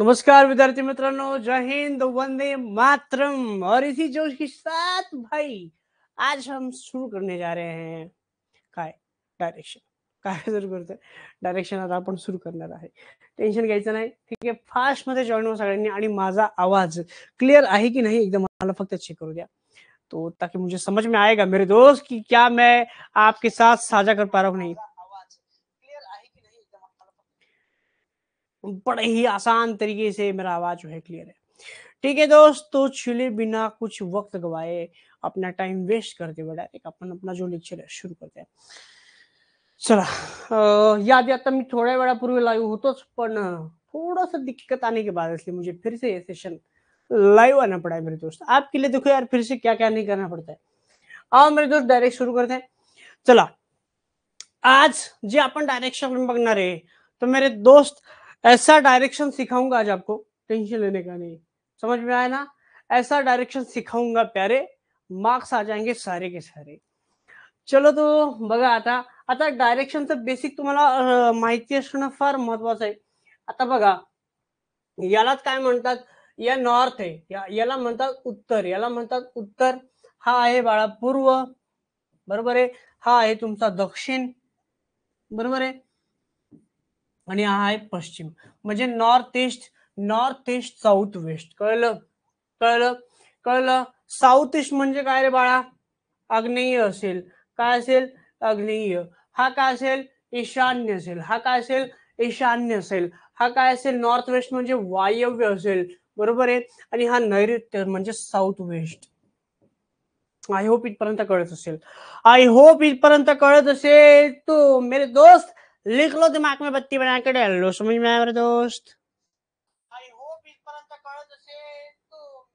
नमस्कार विद्यार्थी मित्रांनो, जय हिंद, वंदे मातरम। और इसी जोश के साथ भाई आज हम शुरू करने जा रहे हैं काय डायरेक्शन। काय सुरू करतोय डायरेक्शन, आता आपण सुरू करणार आहे। टेन्शन घ्यायचं नाही, ठीक आहे। फास्ट मध्ये जॉईन हो सगळ्यांनी। आणि माझा आवाज क्लियर आहे की नाही एकदम मला फक्त चेक करू द्या, तो ताकि मुझे समझ में आएगा मेरे दोस्त कि क्या मैं आपके साथ साझा कर पा रहा हूँ नहीं। बड़े ही आसान तरीके से मेरा आवाज जो है क्लियर है, ठीक है दोस्त। तो चलिए बिना कुछ वक्त गवाए, अपना टाइम वेस्ट करते हुए डायरेक्ट अपन अपना जो लेक्चर है शुरू करते हैं। चला, याद आता मी थोड्या वेळापूर्वी लाईव्ह होतोच, पण थोड़ा सा दिक्कत आने के बाद इसलिए मुझे फिर से ये सेशन लाइव आना पड़ा है मेरे दोस्त। आपके लिए देखो यार, फिर से क्या क्या नहीं करना पड़ता है। आओ मेरे दोस्त डायरेक्ट शुरू करते हैं। चला, आज जे अपन डायरेक्शन बघणार आहे, तो मेरे दोस्त ऐसा डायरेक्शन सिखाऊंगा आज आपको, टेंशन लेने का नहीं। समझ में आया ना? ऐसा डायरेक्शन सिखाऊंगा प्यारे, मार्क्स आ जाएंगे सारे के सारे। चलो तो बघा, आता आता डायरेक्शनचं बेसिक तुम्हाला माहिती असणं फार महत्वाचं आहे। आता बघा, यालाच काय म्हणतात, या नॉर्थ आहे, याला म्हणतात उत्तर, याला म्हणतात उत्तर। हा आहे बाळा पूर्व, बरोबर आहे। हा आहे तुमचा दक्षिण, बरोबर आहे। आणि हा आहे पश्चिम, म्हणजे नॉर्थ ईस्ट साऊथ वेस्ट। कळलं कळलं कळलं। साऊथ ईस्ट म्हणजे काय रे बाळा? आग्नेय असेल। काय असेल? आग्नेय। हा काय असेल? ईशान्य असेल। हा काय असेल? ईशान्य असेल। हा काय असेल? नॉर्थ वेस्ट म्हणजे वायव्य असेल, बरोबर आहे। आणि हा नैऋत्य म्हणजे साऊथ वेस्ट। आई होप इथपर्यंत कळत असेल, आई होप इथपर्यंत कळत असेल। तो मेरे दोस्त लिख लो, दिमाग में बत्ती बना के डाल लो। समझ में आया मेरे दोस्त? आई होप इथपर्यंत कळत असेल तो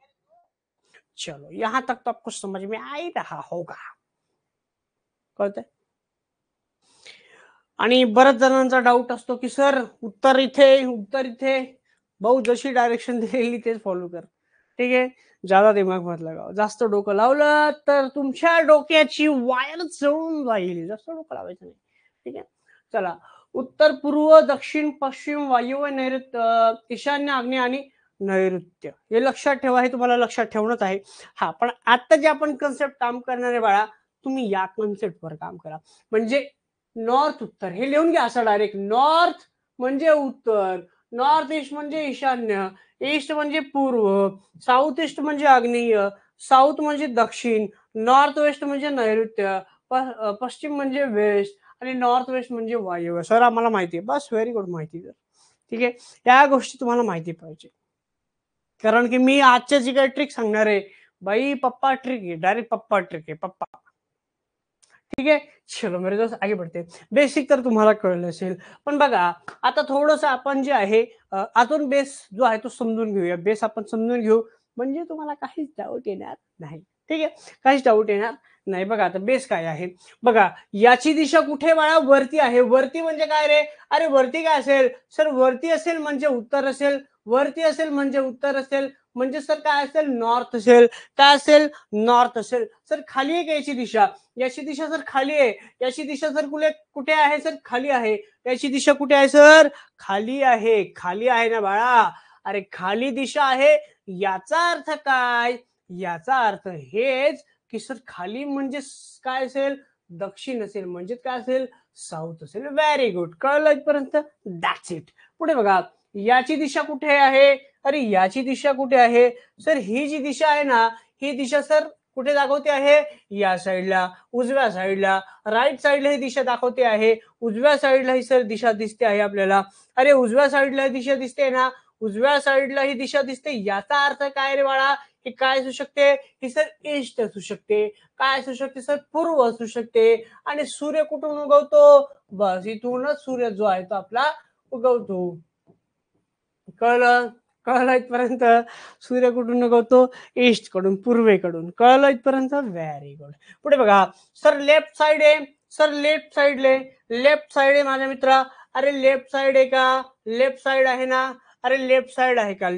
चलो, यहां तक तो आपको समझ में आ ही रहा होगा, कळतंय? आणि बऱ्याच जणांचा डाऊट असतो की सर उत्तर इथे। भाऊ, जशी डायरेक्शन दिलेली तेच फॉलो कर, ठीक आहे। ज्यादा दिमाग मत लगाव, जास्त डोकं लावलं तर तुमच्या डोक्याची वायर जळून जाईल। जास्त डोकं लावायचं नाही, ठीक आहे। चला, उत्तर, पूर्व, दक्षिण, पश्चिम, वायव्य, नैऋत्य, ईशान्य, आग्नेय आणि नैऋत्य, हे लक्षात ठेवा। हे तुम्हाला लक्षात ठेवणंच आहे। हा, पण आता जे आपण कन्सेप्ट काम करणार आहे बाळा, तुम्ही या कन्सेप्टवर काम करा। म्हणजे नॉर्थ उत्तर हे लिहून घ्या असं डायरेक्ट। नॉर्थ म्हणजे उत्तर, नॉर्थ ईस्ट म्हणजे ईशान्य, ईस्ट म्हणजे पूर्व, साऊथ ईस्ट म्हणजे आग्नेय, साऊथ म्हणजे दक्षिण, नॉर्थ वेस्ट म्हणजे नैऋत्य, पश्चिम म्हणजे वेस्ट, आणि नॉर्थ वेस्ट म्हणजे वायव्य। सर आम्हाला माहिती आहे, बस व्हेरी गुड, माहिती आहे, ठीक आहे। या गोष्टी तुम्हाला माहिती पाहिजे, कारण की मी आजच्या जी काही ट्रिक सांगणार आहे भाई, पप्पा ट्रिक आहे, डायरेक्ट पप्पा ट्रिक आहे, पप्पा, ठीक आहे। चलो मेरे दोस्त आगे बढ़ते। बेसिक तर तुम्हाला कळलं असेल, पण बघा आता थोडस आपण जे आहे आतून बेस जो आहे तो समजून घेऊया। बेस आपण समजून घेऊ म्हणजे तुम्हाला काहीच डाऊट येणार नाही, ठीक आहे। काहीच डाऊट येणार नाही। बघा आता बेस काय आहे, बघा याची दिशा कुठे बाळा? वरती आहे। वरती म्हणजे काय रे? अरे वरती काय असेल सर? वरती असेल म्हणजे उत्तर असेल, वरती असेल म्हणजे उत्तर असेल, म्हणजे सर काय असेल? नॉर्थ असेल। काय असेल? नॉर्थ असेल। सर खाली आहे का याची दिशा? याची दिशा सर खाली आहे। याची दिशा सर कुठे आहे सर? खाली आहे। याची दिशा कुठे आहे सर? खाली आहे। खाली आहे ना बाळा? अरे खाली दिशा आहे, याचा अर्थ काय? याचा अर्थ हेच की सर खाली म्हणजे काय असेल? दक्षिण असेल, म्हणजे काय असेल? साऊथ असेल। व्हेरी गुड, कळलं इथपर्यंत? That's it. पुढे बघा, याची दिशा कुठे आहे? अरे याची दिशा कुठे आहे सर? ही जी दिशा आहे ना, ही दिशा सर कुठे दाखवते आहे? या साईडला, उजव्या साईडला। राईट साईडला ही दिशा दाखवते आहे, उजव्या साईडला ही सर दिशा दिसते आहे आपल्याला। अरे उजव्या साईडला दिशा दिसते ना, उजव्या साईडला ही दिशा दिसते, याचा अर्थ काय रे बाळा? हे काय असू शकते? ही सर ईस्ट असू शकते। काय असू शकते सर? पूर्व असू शकते। आणि सूर्य कुठून उगवतो? बस इथूनच सूर्य जो आहे तो आपला उगवतो। कळलं? कळलं इथपर्यंत? सूर्य कुठून उगवतो? ईस्ट कडून, पूर्वेकडून। कळलं इथपर्यंत? Very good. पुढे बघा, सर लेफ्ट साइड आहे, सर लेफ्ट साइड आहे माझ्या मित्रा। अरे लेफ्ट साइड आहे का? लेफ्ट साइड आहे ना? अरे लेफ्ट साइड आहे का?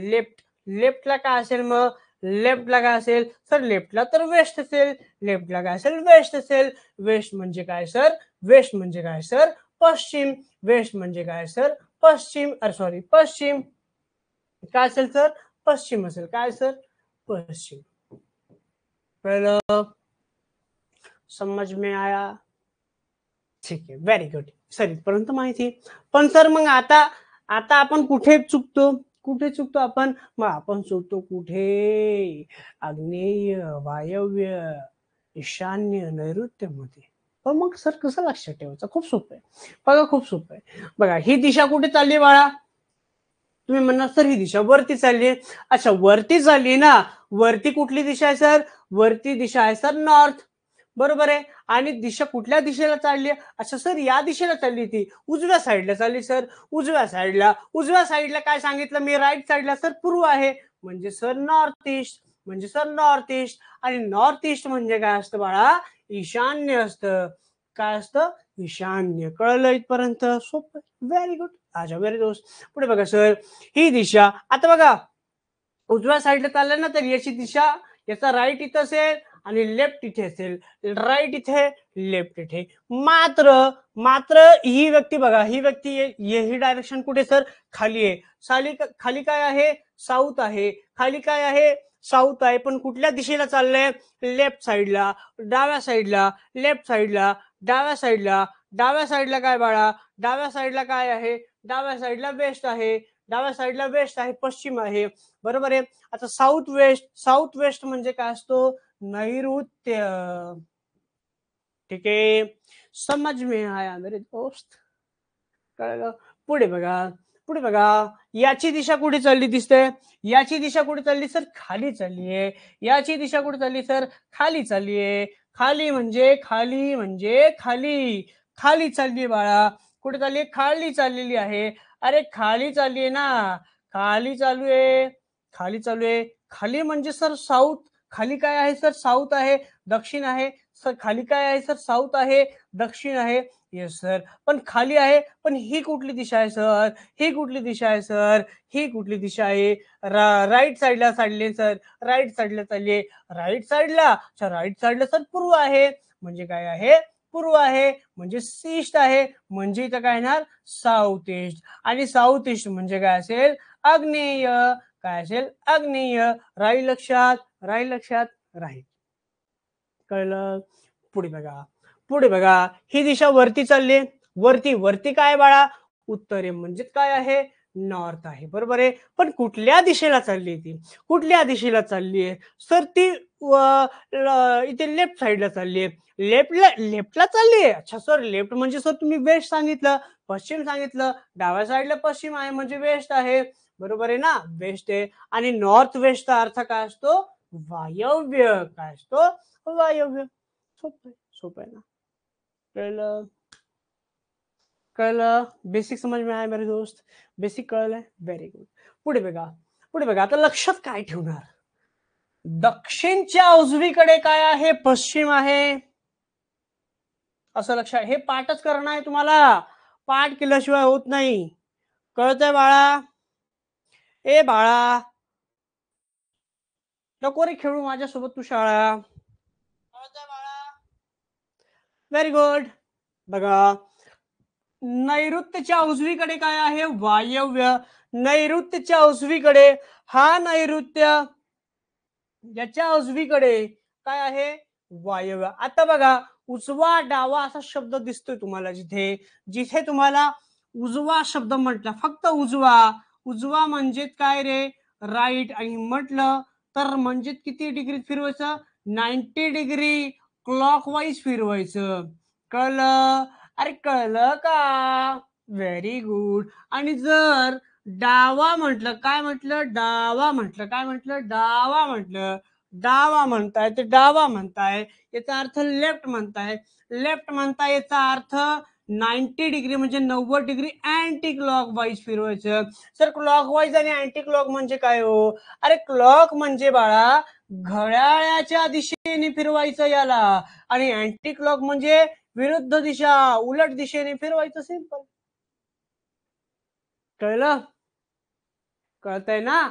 लेफ्टला काय असेल मग? लेफ्टला काय असेल सर? लेफ्टला तर वेस्ट असेल। लेफ्टला काय असेल? वेस्ट असेल। वेस्ट म्हणजे काय सर? वेस्ट म्हणजे काय सर? पश्चिम। वेस्ट म्हणजे काय सर? पश्चिम, अरे सॉरी, पश्चिम। काय असेल सर? पश्चिम असेल. काय सर? पश्चिम. कळलं? समज में आया? ठीक आहे, व्हेरी गुड. सर इथपर्यंत माहिती आहे. पण सर मग आता आता आपण कुठे चुकतो? कुठे चुकतो आपण? मग आपण चुकतो कुठे? आग्नेय, वायव्य, ईशान्य, नैऋत्यमध्ये. पण मग सर कसं लक्षात ठेवायचं? खूप सोपं आहे बघा, खूप सोपं आहे बघा. ही दिशा कुठे चालली बाळा? तुम्ही म्हणणार सर ही दिशा वरती चालली. अच्छा, वरती चालली ना. वरती कुठली दिशा आहे सर? वरती दिशा आहे सर नॉर्थ. बरोबर आहे. आणि दिशा कुठल्या दिशेला चालली? अच्छा सर या दिशेला चालली, ती उजव्या साईडला चालली सर. उजव्या साईडला. उजव्या साईडला काय सांगितलं मी? राईट साईडला सर पूर्व आहे, म्हणजे सर नॉर्थ ईस्ट. म्हणजे सर नॉर्थ ईस्ट. आणि नॉर्थ ईस्ट म्हणजे काय असतं बाळा? ईशान्य असतं. काय असतं? ईशान्य. कळलं इथपर्यंत? सोपं. Very good. अच्छा व्हेरी दोस्त. पुढे बघा सर, ही दिशा आता बघा उजव्या साईडला चाललं ना, तर याची दिशा, याचा राईट इथं असेल आणि लेफ्ट इथे असेल. राईट इथे, लेफ्ट इथे. मात्र मात्र ही व्यक्ती बघा, ही व्यक्ती ही डायरेक्शन कुठे सर? खाली आहे. खाली काय आहे? साऊथ आहे. खाली काय आहे? साऊथ आहे. पण कुठल्या दिशेला चाललंय? लेफ्ट साईडला. डाव्या साईडला. लेफ्ट साईडला. डाव्या साईडला. डाव्या साईडला काय बाळा? डाव्या साईडला काय आहे? डाव्या साईडला वेस्ट आहे. डाव्या साईडला वेस्ट आहे, पश्चिम आहे. बरोबर आहे. आता साऊथ वेस्ट. साऊथ वेस्ट म्हणजे काय असतो? नैऋत्य. ठीक आहे, समज में आया मेरे दोस्त? कळलं? पुढे बघा, पुढे बघा. याची दिशा कुठे चालली दिसते? याची दिशा कुठे चालली सर? खाली चाललीये. याची दिशा कुठे चालली सर? खाली चाललीये. खाली म्हणजे खाली म्हणजे खाली. खाली चालली बाळा. कुठे चालली? खाली चाललेली आहे. अरे खाली चालली आहे ना. खाली चालू आहे. खाली चालू आहे. खाली म्हणजे सर साऊथ. खाली काय आहे सर? साऊथ आहे. दक्षिण आहे सर. खाली काय आहे सर? साऊथ आहे, दक्षिण आहे. Yes sir. पण खाली आहे. पण ही कुठली दिशा आहे सर? ही कुठली दिशा आहे सर? ही कुठली दिशा आहे? राईट साईडला चालले सर. राईट साईडला चालले. राईट साईडला. अच्छा, राईट साईडला सर पूर्व आहे. म्हणजे काय आहे? पूर्व आहे. म्हणजे ईस्ट आहे. म्हणजे इथं काय येणार? South east. आणि साऊथ ईस्ट म्हणजे काय असेल? आग्नेय. काय असेल? आग्नेय. राहील लक्षात? राहील लक्षात? राहील. कळलं? पुढे बघा, पुढे बघा. ही दिशा वरती चालली. वरती. वरती काय बाळा? उत्तरे म्हणजे काय आहे? नॉर्थ आहे. बरोबर आहे. पण कुठल्या दिशेला चालली ती? कुठल्या दिशेला चालली आहे सर? ती इथे लेफ्ट साईडला चालली आहे. लेफ्टला चालली आहे. अच्छा सर, लेफ्ट म्हणजे सर तुम्ही वेस्ट सांगितलं, पश्चिम सांगितलं. डाव्या साईडला पश्चिम आहे म्हणजे वेस्ट आहे. बरोबर आहे ना? वेस्ट आहे. आणि नॉर्थ वेस्टचा अर्थ काय असतो? वायव्य. काय असतो? वायव्य. सोपं आहे. सोपं आहे ना. कळलं? कळलं? बेसिक समज में आया मेरे दोस्त? बेसिक कळलंय? Very good. पुढे बघा, पुढे बघा. आता लक्षात काय ठेवणार? दक्षिणच्या उजवीकडे काय आहे? पश्चिम आहे. असं लक्षात. हे पाठच करणं आहे तुम्हाला. पाठ केल्याशिवाय होत नाही. कळतंय बाळा? ए बाळा, नको रे खेळू माझ्यासोबत तू शाळा. कळतंय बाळा? Very good. बघा, नैऋत्यच्या उजवीकडे काय आहे? वायव्य. नैऋत्यच्या उजवीकडे. हा नैऋत्य. याच्या उजवीकडे काय आहे? वायव्य. आता बघा, उजवा डावा असा शब्द दिसतोय तुम्हाला. जिथे जिथे तुम्हाला उजवा शब्द म्हटला, फक्त उजवा. उजवा म्हणजे काय रे? राईट. आणि म्हटलं तर म्हणजे किती डिग्री फिरवायचं? 90 डिग्री क्लॉकवाईज फिरवायचं. कळलं? अरे कळलं का? Very good. आणि जर डावा म्हटलं, काय म्हटलं? डावा म्हटलं. काय म्हटलं? डावा म्हटलं. डावा म्हणताय ते डावा म्हणताय, याचा अर्थ लेफ्ट म्हणताय. लेफ्ट म्हणताय याचा अर्थ 90 डिग्री म्हणजे 90 डिग्री अँटी क्लॉक वाईज फिरवायचं. सर क्लॉक वाईज आणि अँटी क्लॉक म्हणजे काय हो? अरे क्लॉक म्हणजे बाळा घड्याळाच्या दिशेने फिरवायचं याला. आणि अँटी क्लॉक म्हणजे विरुद्ध दिशा, उलट दिशेने फिरवायचं. सिंपल. कळलं? कळतंय ना?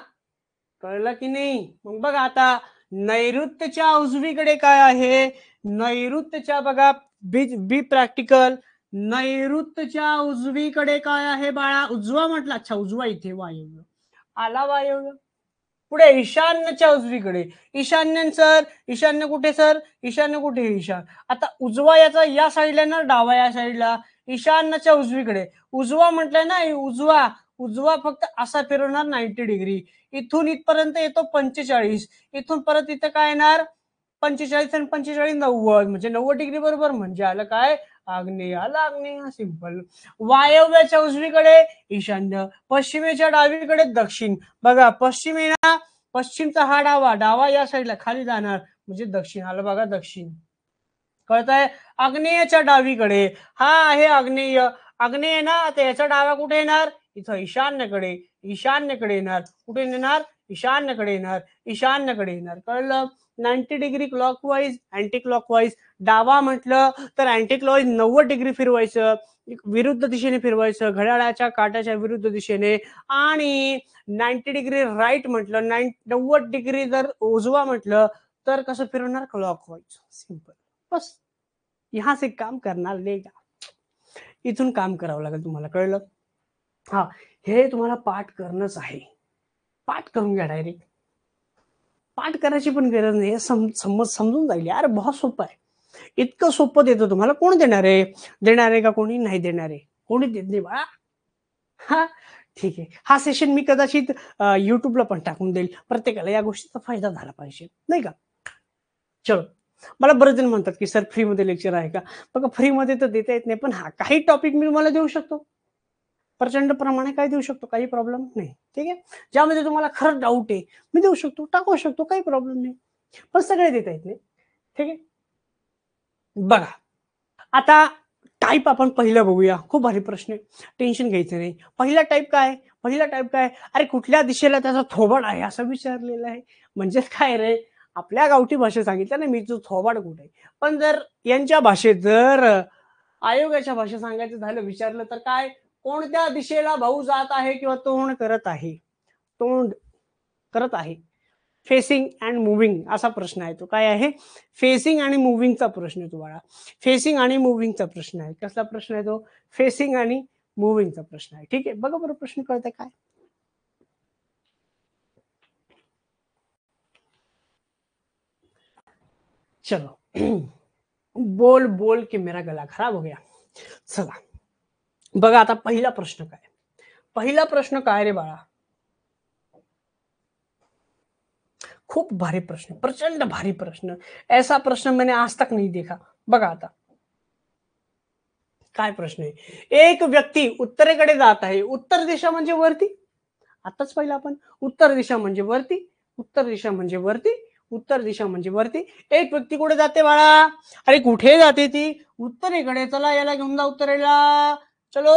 कळलं की नाही? मग बघा आता, नैऋत्यच्या उजवीकडे काय आहे? नैऋत्यच्या बघा, बी बी प्रॅक्टिकल. नैऋत्यच्या उजवीकडे काय आहे बाळा? उजवा म्हटलं. अच्छा, उजवा इथे वायव्य. आला वायव्य. पुढे ईशान्यच्या उजवीकडे. ईशान्य सर, ईशान्य कुठे सर? ईशान्य कुठे? ईशान. आता उजवा याचा या साईडला ना, डावा या साईडला. ईशान्यच्या उजवीकडे. उजवा म्हटलंय ना, उजवा. उजवा फक्त असा फिरवणार 90 डिग्री. इथून इथपर्यंत येतो 45. इथून परत इथं काय येणार? 45 आणि 45 90, म्हणजे 90 डिग्री बरोबर. म्हणजे आलं काय? आग्नेय. आला आग्नेय. सिंपल. वायव्याच्या उजवीकडे ईशान्य, पश्चिमेच्या डावीकडे दक्षिण. बघा पश्चिमेला, पश्चिमचा हा डावा, डावा या साईडला खाली जाणार म्हणजे दक्षिण. आलं बघा दक्षिण. कळतंय? आग्नेयच्या डावीकडे हा आहे आग्नेय. आग्नेय ना, आता याचा डावा कुठे येणार? इथं ईशान्येकडे. ईशान्येकडे येणार. कुठे येणार? ईशान्येकडे येणार. ईशान्येकडे येणार. कळलं? 90 डिग्री क्लॉकवाईज, अँटी क्लॉकवाईज. डावा म्हटलं तर अँटी क्लॉकवाईज 90 डिग्री फिरवायचं, विरुद्ध दिशेने फिरवायचं, घड्याळाच्या काट्याच्या विरुद्ध दिशेने. आणि 90 डिग्री राईट म्हटलं, 90 डिग्री जर उजवा म्हटलं तर कसं फिरवणार? क्लॉकवाईज. सिंपल. बस यहां से काम करणार नाही का? इथून काम करावं लागेल तुम्हाला. कळलं? हा, हे तुम्हाला पाठ करणंच आहे. पाठ करून घ्या डायरेक्ट. पाठ करायची पण गरज नाही. समजून जाईल यार. बहुत सोपं आहे. इतकं सोपं देतो तुम्हाला. कोण देणार आहे? देणार आहे का कोणी? नाही देणार आहे. कोणी देत नाही बाळा. हा, ठीक आहे. हा सेशन मी कदाचित युट्यूबला पण टाकून देईल. प्रत्येकाला या गोष्टीचा फायदा झाला पाहिजे, नाही का? चलो. मला बरेच जण म्हणतात की सर फ्रीमध्ये लेक्चर आहे का? बघा फ्रीमध्ये तर देता येत नाही, पण हा काही टॉपिक मी तुम्हाला देऊ शकतो. प्रचंड प्रमाणे काय देऊ शकतो, काही प्रॉब्लेम नाही. ठीक आहे. ज्यामध्ये तुम्हाला खरंच डाऊट आहे मी देऊ शकतो, टाकू शकतो, काही प्रॉब्लेम नाही. पण सगळे देता येत नाही. ठीक आहे. बघा आता टाईप आपण पहिलं बघूया. खूप भारी प्रश्न आहे, टेन्शन घ्यायचं नाही. पहिला टाईप काय? पहिला टाईप काय? अरे कुठल्या दिशेला त्याचा थोबाड आहे असं विचारलेलं आहे. म्हणजे काय रे, आपल्या गावठी भाषेत सांगितलं ना मी, तो थोबाड कुठे आहे. पण जर यांच्या भाषेत, जर आयोगाच्या भाषेत सांगायचं झालं, विचारलं तर काय? कोणत्या दिशेला भाऊ जात आहे किंवा तोंड करत आहे? तोंड करत आहे. फेसिंग अँड मुव्हिंग असा प्रश्न आहे तो. काय आहे? फेसिंग आणि मुव्हिंगचा प्रश्न आहे तो बाळा. फेसिंग आणि मुव्हिंगचा प्रश्न आहे. कसला प्रश्न आहे तो? फेसिंग आणि मुव्हिंगचा प्रश्न आहे. ठीक आहे. बघा बरं प्रश्न कळतंय काय? चलो. बोल बोल के मेरा गला खराब हो गया. चला बघा आता पहिला प्रश्न काय? पहिला प्रश्न काय रे बाळा? खूप भारी प्रश्न, प्रचंड भारी प्रश्न. ऐसा प्रश्न मैंने आज तक नहीं देखा. बघा आता काय प्रश्न आहे? एक व्यक्ती उत्तरेकडे जात आहे. उत्तर दिशा म्हणजे वरती. आताच पाहिलं आपण. उत्तर दिशा म्हणजे वरती, उत्तर दिशा म्हणजे वरती, उत्तर दिशा म्हणजे वरती. एक व्यक्ती कुठे जाते बाळा? अरे कुठे जाते ती? उत्तरेकडे. चला याला घेऊन जा उत्तरेला. चलो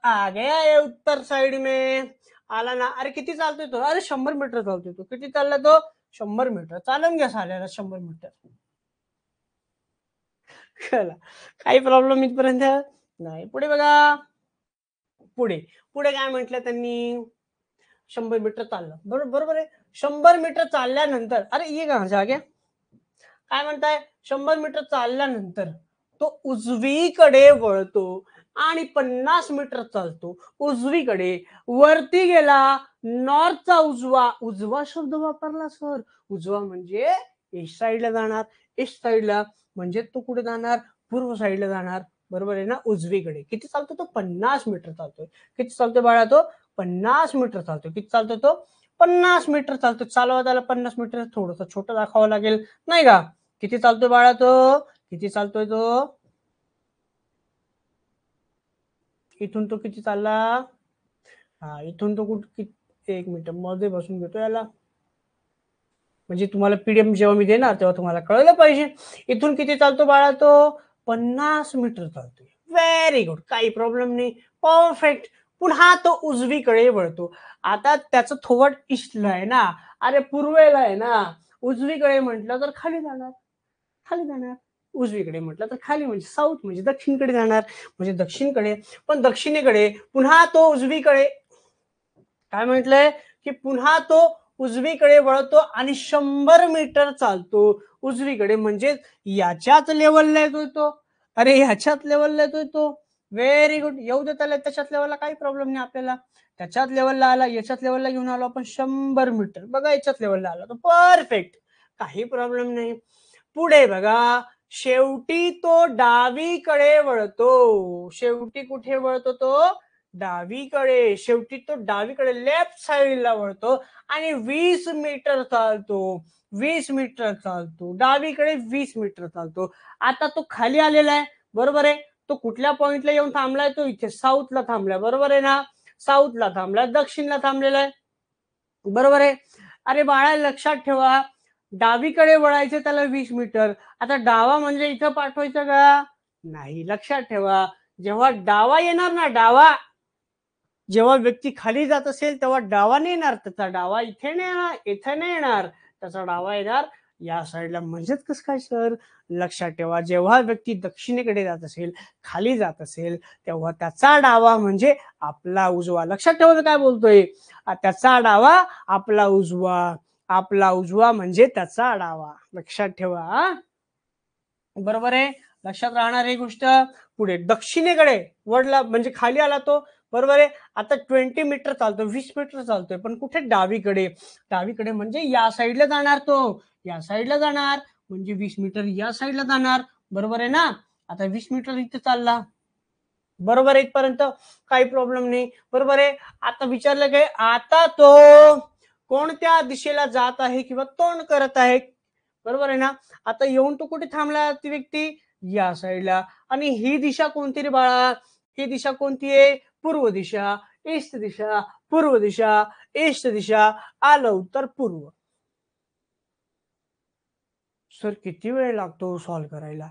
आ गया है उत्तर साइड में. आला ना. अरे किती चालतोय तो? अरे 100 मीटर चालतोय तो. किती चालला तो? 100 मीटर. चालून घ्या साल्याला 100 मीटर. काही प्रॉब्लेम इथपर्यंत नाही. पुढे बघा. पुढे पुढे काय म्हटलं त्यांनी? 100 मीटर चाललं. बरोबर आहे. 100 मीटर चालल्यानंतर, अरे ये कहां से आ गया? काय म्हणताय? 100 मीटर चालल्यानंतर तो उजवीकडे वळतो आणि 50 मीटर चालतो उजवीकडे. वरती गेला. नॉर्थचा उजवा. उजवा शब्द वापरला सर. उजवा म्हणजे ईस्ट साईडला जाणार. ईस्ट साईडला म्हणजे तो कुठे जाणार? पूर्व साईडला जाणार. बरोबर आहे ना? उजवीकडे. किती चालतो तो? 50 मीटर चालतोय. किती चालतोय बाळा तो? 50 मीटर चालतोय. किती चालतो तो? 50 मीटर चालतो. चालवा त्याला 50 मीटर. थोडंसं छोटं दाखवावं लागेल, नाही का? किती चालतोय बाळा तो? किती चालतोय तो? इथून तो किती चालला? हा, इथून तो कुठे? एक मिनिट मध्ये बसून घेतो याला, म्हणजे तुम्हाला पीडीएफ जेव्हा मी देणार तेव्हा तुम्हाला कळलं पाहिजे. इथून किती चालतो बाळा तो? 50 मीटर चालतोय. Very good. काही प्रॉब्लेम नाही. परफेक्ट. पुन्हा तो उजवीकडे वळतो. आता त्याचं थोवट ईस्टला आहे ना. अरे पूर्वेला आहे ना. उजवीकडे म्हटलं तर खाली जाणार. खाली जाणार. उजवीकडे म्हटलं तर खाली म्हणजे साऊथ, म्हणजे दक्षिणकडे जाणार. म्हणजे दक्षिणकडे. पण दक्षिणेकडे पुन्हा तो उजवीकडे. काय म्हटलंय? की पुन्हा तो उजवीकडे वळतो आणि 100 मीटर चालतो उजवीकडे. म्हणजे याच्याच लेवलला येतोय तो. अरे ह्याच्यात लेवलला येतोय तो. Very good. येऊ दे त्याला त्याच्यात लेवलला, काही प्रॉब्लेम नाही आपल्याला. त्याच्यात लेवलला आला, याच्यात लेवलला घेऊन आलो आपण 100 मीटर. बघा याच्यात लेवलला आला तो परफेक्ट, काही प्रॉब्लेम नाही. पुढे बघा, शेवटी तो डावीकडे वळतो. शेवटी कुठे वळतो तो? डावीकडे. शेवटी तो डावीकडे लेफ्ट साईडला वळतो आणि 20 मीटर चालतो. 20 मीटर चालतो डावीकडे, 20 मीटर चालतो. आता तो खाली आलेला आहे, बरोबर आहे. तो कुठल्या पॉइंटला येऊन थांबलाय? तो इथे साऊथला थांबलाय, बरोबर आहे ना. साऊथला थांबलाय, दक्षिणला थांबलेला आहे, बरोबर आहे. अरे बाळा, लक्षात ठेवा, डावीकडे वळायचे त्याला 20 मीटर. आता डावा म्हणजे इथं पाठवायचं का? नाही. लक्षात ठेवा, जेव्हा डावा येणार ना, डावा, जेव्हा व्यक्ती खाली जात असेल तेव्हा डावा नाही येणार. त्याचा डावा इथे नाही येणार, इथे नाही येणार. त्याचा डावा येणार या साईडला. म्हणजेच कसं काय सर? लक्षात ठेवा, जेव्हा व्यक्ती दक्षिणेकडे जात असेल, खाली जात असेल, तेव्हा त्याचा डावा म्हणजे आपला उजवा. लक्षात ठेवा काय बोलतोय. त्याचा डावा आपला उजवा, आपला उजवा म्हणजे त्याचा डावा. लक्षात ठेवा, बरोबर आहे. लक्षात राहणार ही गोष्ट. पुढे दक्षिणेकडे वळला म्हणजे खाली आला तो, बरोबर आहे. आता 20 मीटर चालतो, 20 मीटर चालतोय, पण कुठे? डावीकडे. डावीकडे म्हणजे या साईडला जाणार तो, या साईडला जाणार म्हणजे 20 मीटर या साईडला जाणार, बरोबर आहे ना. आता 20 मीटर इथे चालला, बरोबर आहे. इथपर्यंत काही प्रॉब्लेम नाही, बरोबर आहे. आता विचारलं काय? आता तो कोणत्या दिशेला जात आहे किंवा तोंड करत आहे, बरोबर आहे ना. आता येऊन तो कुठे थांबला ती व्यक्ती? या साईडला. आणि ही दिशा कोणती रे बाळा? ही दिशा कोणती आहे? पूर्व दिशा, ईस्ट दिशा, पूर्व दिशा, ईस्ट दिशा. आलं उत्तर पूर्व. सर किती वेळ लागतो सॉल्व्ह करायला?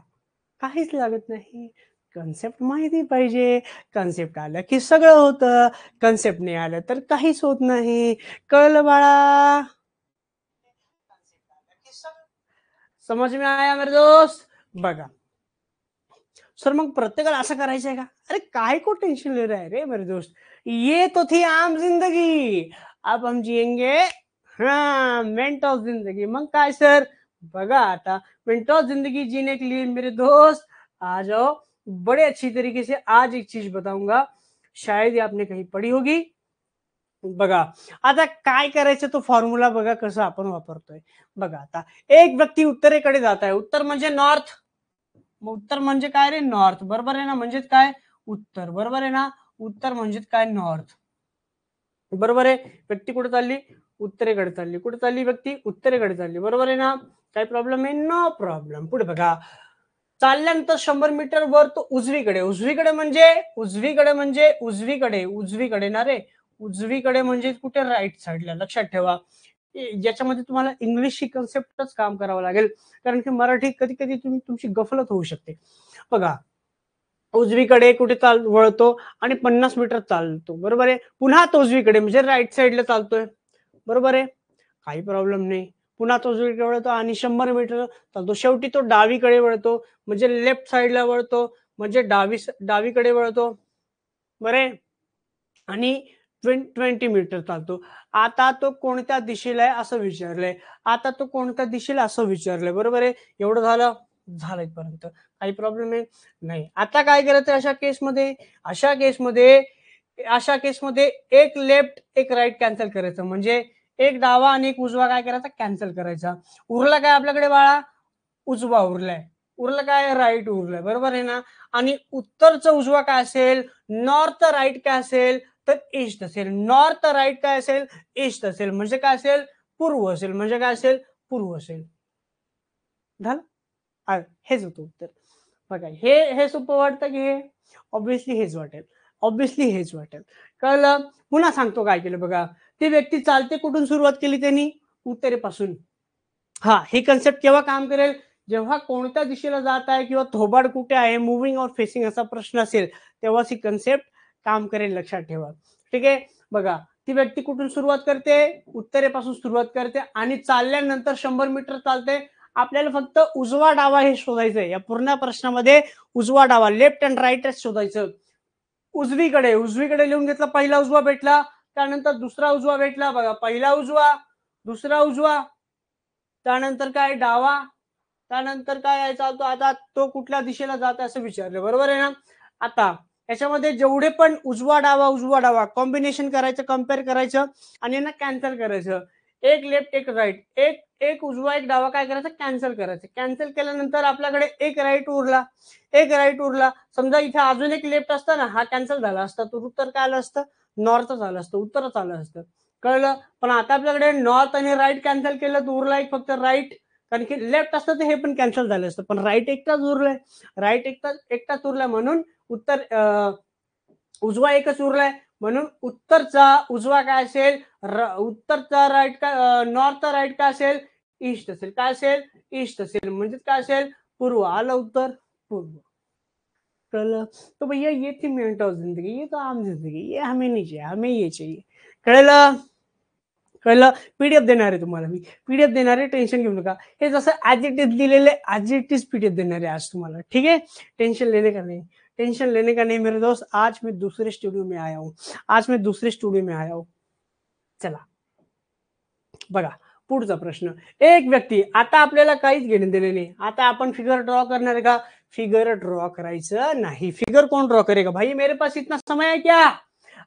काहीच लागत नाही. कन्सेप्ट माहिती पाहिजे. कन्सेप्ट आलं की सगळं होतं, कन्सेप्ट नाही आलं तर काहीच होत नाही. कळलं बाळा? समझ में आया मेरे दोस्त? बघा सर, मग प्रत्येकाला असं करायचं आहे का? अरे काय को टेंशन ले रहा है रे मेरे दोस्त, ये तो थी आम जिंदगी, अब हम जिएंगे हाँ मेंटॉस जिंदगी. मग काय सर, बघा आता मेंटॉस जिंदगी जीने के लिए मेरे दोस्त आ जाओ. बड़े अच्छी तरीके से आज एक चीज बताऊंगा, शायद ये आपने कहीं पढ़ी होगी. बघा आता काय करायचं, तो फॉर्म्युला बघा कसं आपण वापरतोय. बघा आता एक व्यक्ती उत्तरेकडे जात आहे. उत्तर म्हणजे नॉर्थ, मग उत्तर म्हणजे काय रे? नॉर्थ, बरोबर आहे ना. म्हणजेच काय? उत्तर, बरोबर आहे ना. उत्तर म्हणजेच काय? नॉर्थ, बरोबर आहे. व्यक्ती कुठे चालली? उत्तरेकडे चालली. कुठे चालली व्यक्ती? उत्तरेकडे चालली, बरोबर आहे ना. काय प्रॉब्लेम आहे? No problem. पुढे बघा, चालल्यानंतर 100 मीटर वर तो उजवीकडे. उजवीकडे म्हणजे उजवीकडे म्हणजे उजवीकडे, उजवीकडे ना रे. उजवीकडे म्हणजे कुठे? राईट साईडला. लक्षात ठेवा, याच्यामध्ये तुम्हाला इंग्लिशची कन्सेप्टच काम करावं लागेल, कारण की मराठी कधी कधी तुमची गफलत होऊ शकते. बघा, उजवीकडे कुठे वळतो आणि 50 मीटर चालतो, बरोबर आहे. पुन्हा तो उजवीकडे म्हणजे राईट साईडला चालतोय, बरोबर आहे. काही प्रॉब्लेम नाही. पुन्हा तो उजवीकडे वळतो आणि 100 मीटर चालतो. शेवटी तो डावीकडे वळतो म्हणजे लेफ्ट साईडला वळतो, म्हणजे डावीकडे वळतो, बरे. आणि 20 मीटर चालतो. आता तो कोणत्या दिशेला आहे असं विचारलंय. आता तो कोणत्या दिशेला असं विचारलंय, बरोबर आहे. एवढं झालं, झालं इथपर्यंत. काही प्रॉब्लेम आहे नाही. आता काय करायचं अशा केसमध्ये? अशा केसमध्ये एक लेफ्ट एक राईट कॅन्सल करायचं, म्हणजे एक डावा आणि एक उजवा काय करायचा? कॅन्सल करायचा. उरला काय आपल्याकडे बाळा? उजवा उरलाय. उरलं काय? राईट उरलाय, बरोबर आहे ना. आणि उत्तरचा उजवा काय असेल? नॉर्थ राईट काय असेल? तर ईस्ट असेल. नॉर्थ राईट काय असेल? ईस्ट असेल. म्हणजे काय असेल? पूर्व असेल. म्हणजे काय असेल? पूर्व असेल. झालं, हेच होतं उत्तर. बघा, हे सोपं वाटतं की हे? ऑब्विसली हेच वाटेल, ऑब्विसली हेच वाटेल. कळलं? पुन्हा सांगतो काय केलं बघा. ती व्यक्ती चालते कुठून सुरुवात केली त्यांनी? उत्तरेपासून. हा, ही कन्सेप्ट केव्हा काम करेल? जेव्हा कोणत्या दिशेला जात आहे किंवा थोबाड कुठे आहे, मुव्हिंग और फेसिंग असा प्रश्न असेल, तेव्हाच ही कन्सेप्ट काम करेल. लक्षात ठेवा, ठीक आहे. बघा, ती व्यक्ती कुठून सुरुवात करते? उत्तरेपासून सुरुवात करते आणि चालल्यानंतर 100 मीटर चालते. आपल्याला फक्त उजवा डावा हे शोधायचंय. या पूर्ण प्रश्नामध्ये उजवा डावा, लेफ्ट अँड राईट शोधायचं. उजवीकडे, उजवीकडे लिहून घेतला, पहिला उजवा भेटला, त्यानंतर दुसरा उजवा भेटला. बघा, पहिला उजवा, दुसरा उजवा, त्यानंतर काय? डावा, त्यानंतर काय चालतो. आता तो कुठल्या दिशेला जात असं विचारलं, बरोबर आहे ना. आता याच्यामध्ये जेवढे पण उजवा डावा कॉम्बिनेशन करायचं, कम्पेअर करायचं आणि यांना कॅन्सल करायचं. एक लेफ्ट एक राईट, एक एक उजवा एक डावा काय करायचं, कॅन्सल करायचं. कॅन्सल केल्यानंतर आपल्याकडे एक राईट उरला. समजा इथे अजून एक लेफ्ट असता ना, हा कॅन्सल झाला असता, तर उत्तर काय आलं असतं, नॉर्थ झालं असतं, उत्तरच आलं असतं. कळलं? पण आता आपल्याकडे नॉर्थ आणि राईट कॅन्सल केलं तर उरला एक फक्त राईट, कारण की लेफ्ट असतं तर हे पण कॅन्सल झालं असतं, पण राईट एकटाच उरलाय, राईट एकटाच उरलाय, म्हणून उत्तर उजवा एकच उरलाय, म्हणून उत्तरचा उजवा काय असेल, उत्तरचा राईट काय, नॉर्थचा राईट काय असेल, ईस्ट असेल. काय असेल, ईस्ट असेल. म्हणजे काय असेल, पूर्व. आलं उत्तर पूर्व. कळलं? तो भैया ये थी मिनट ऑफ जिंदगी, ये तो आम जिंदगी, ये हमें नहीं चाहिए, हमें ये चाहिए. कळलं? कळलं? पीडीएफ देणार आहे तुम्हाला मी, पीडीएफ देणार आहे, टेन्शन घेऊ नका. हे जसं ऍज इट इज दिलेले ऍज इट इज पीडीएफ देणार आहे आज तुम्हाला. ठीक है, टेंशन लेने का नहीं, टेंशन लेने का नहीं मेरे दोस्त. आज मैं दूसरे स्टुडिओ में आया हूँ, चला बघा पुढचा प्रश्न. एक व्यक्ती, आता आपल्याला काहीच घेणं देणं नाही, आता आपण फिगर ड्रॉ करणार आहे का, फिगर ड्रॉ करायचं नाही. फिगर कोण ड्रॉ करेगा भाई, मेरे पास इतना समय है क्या,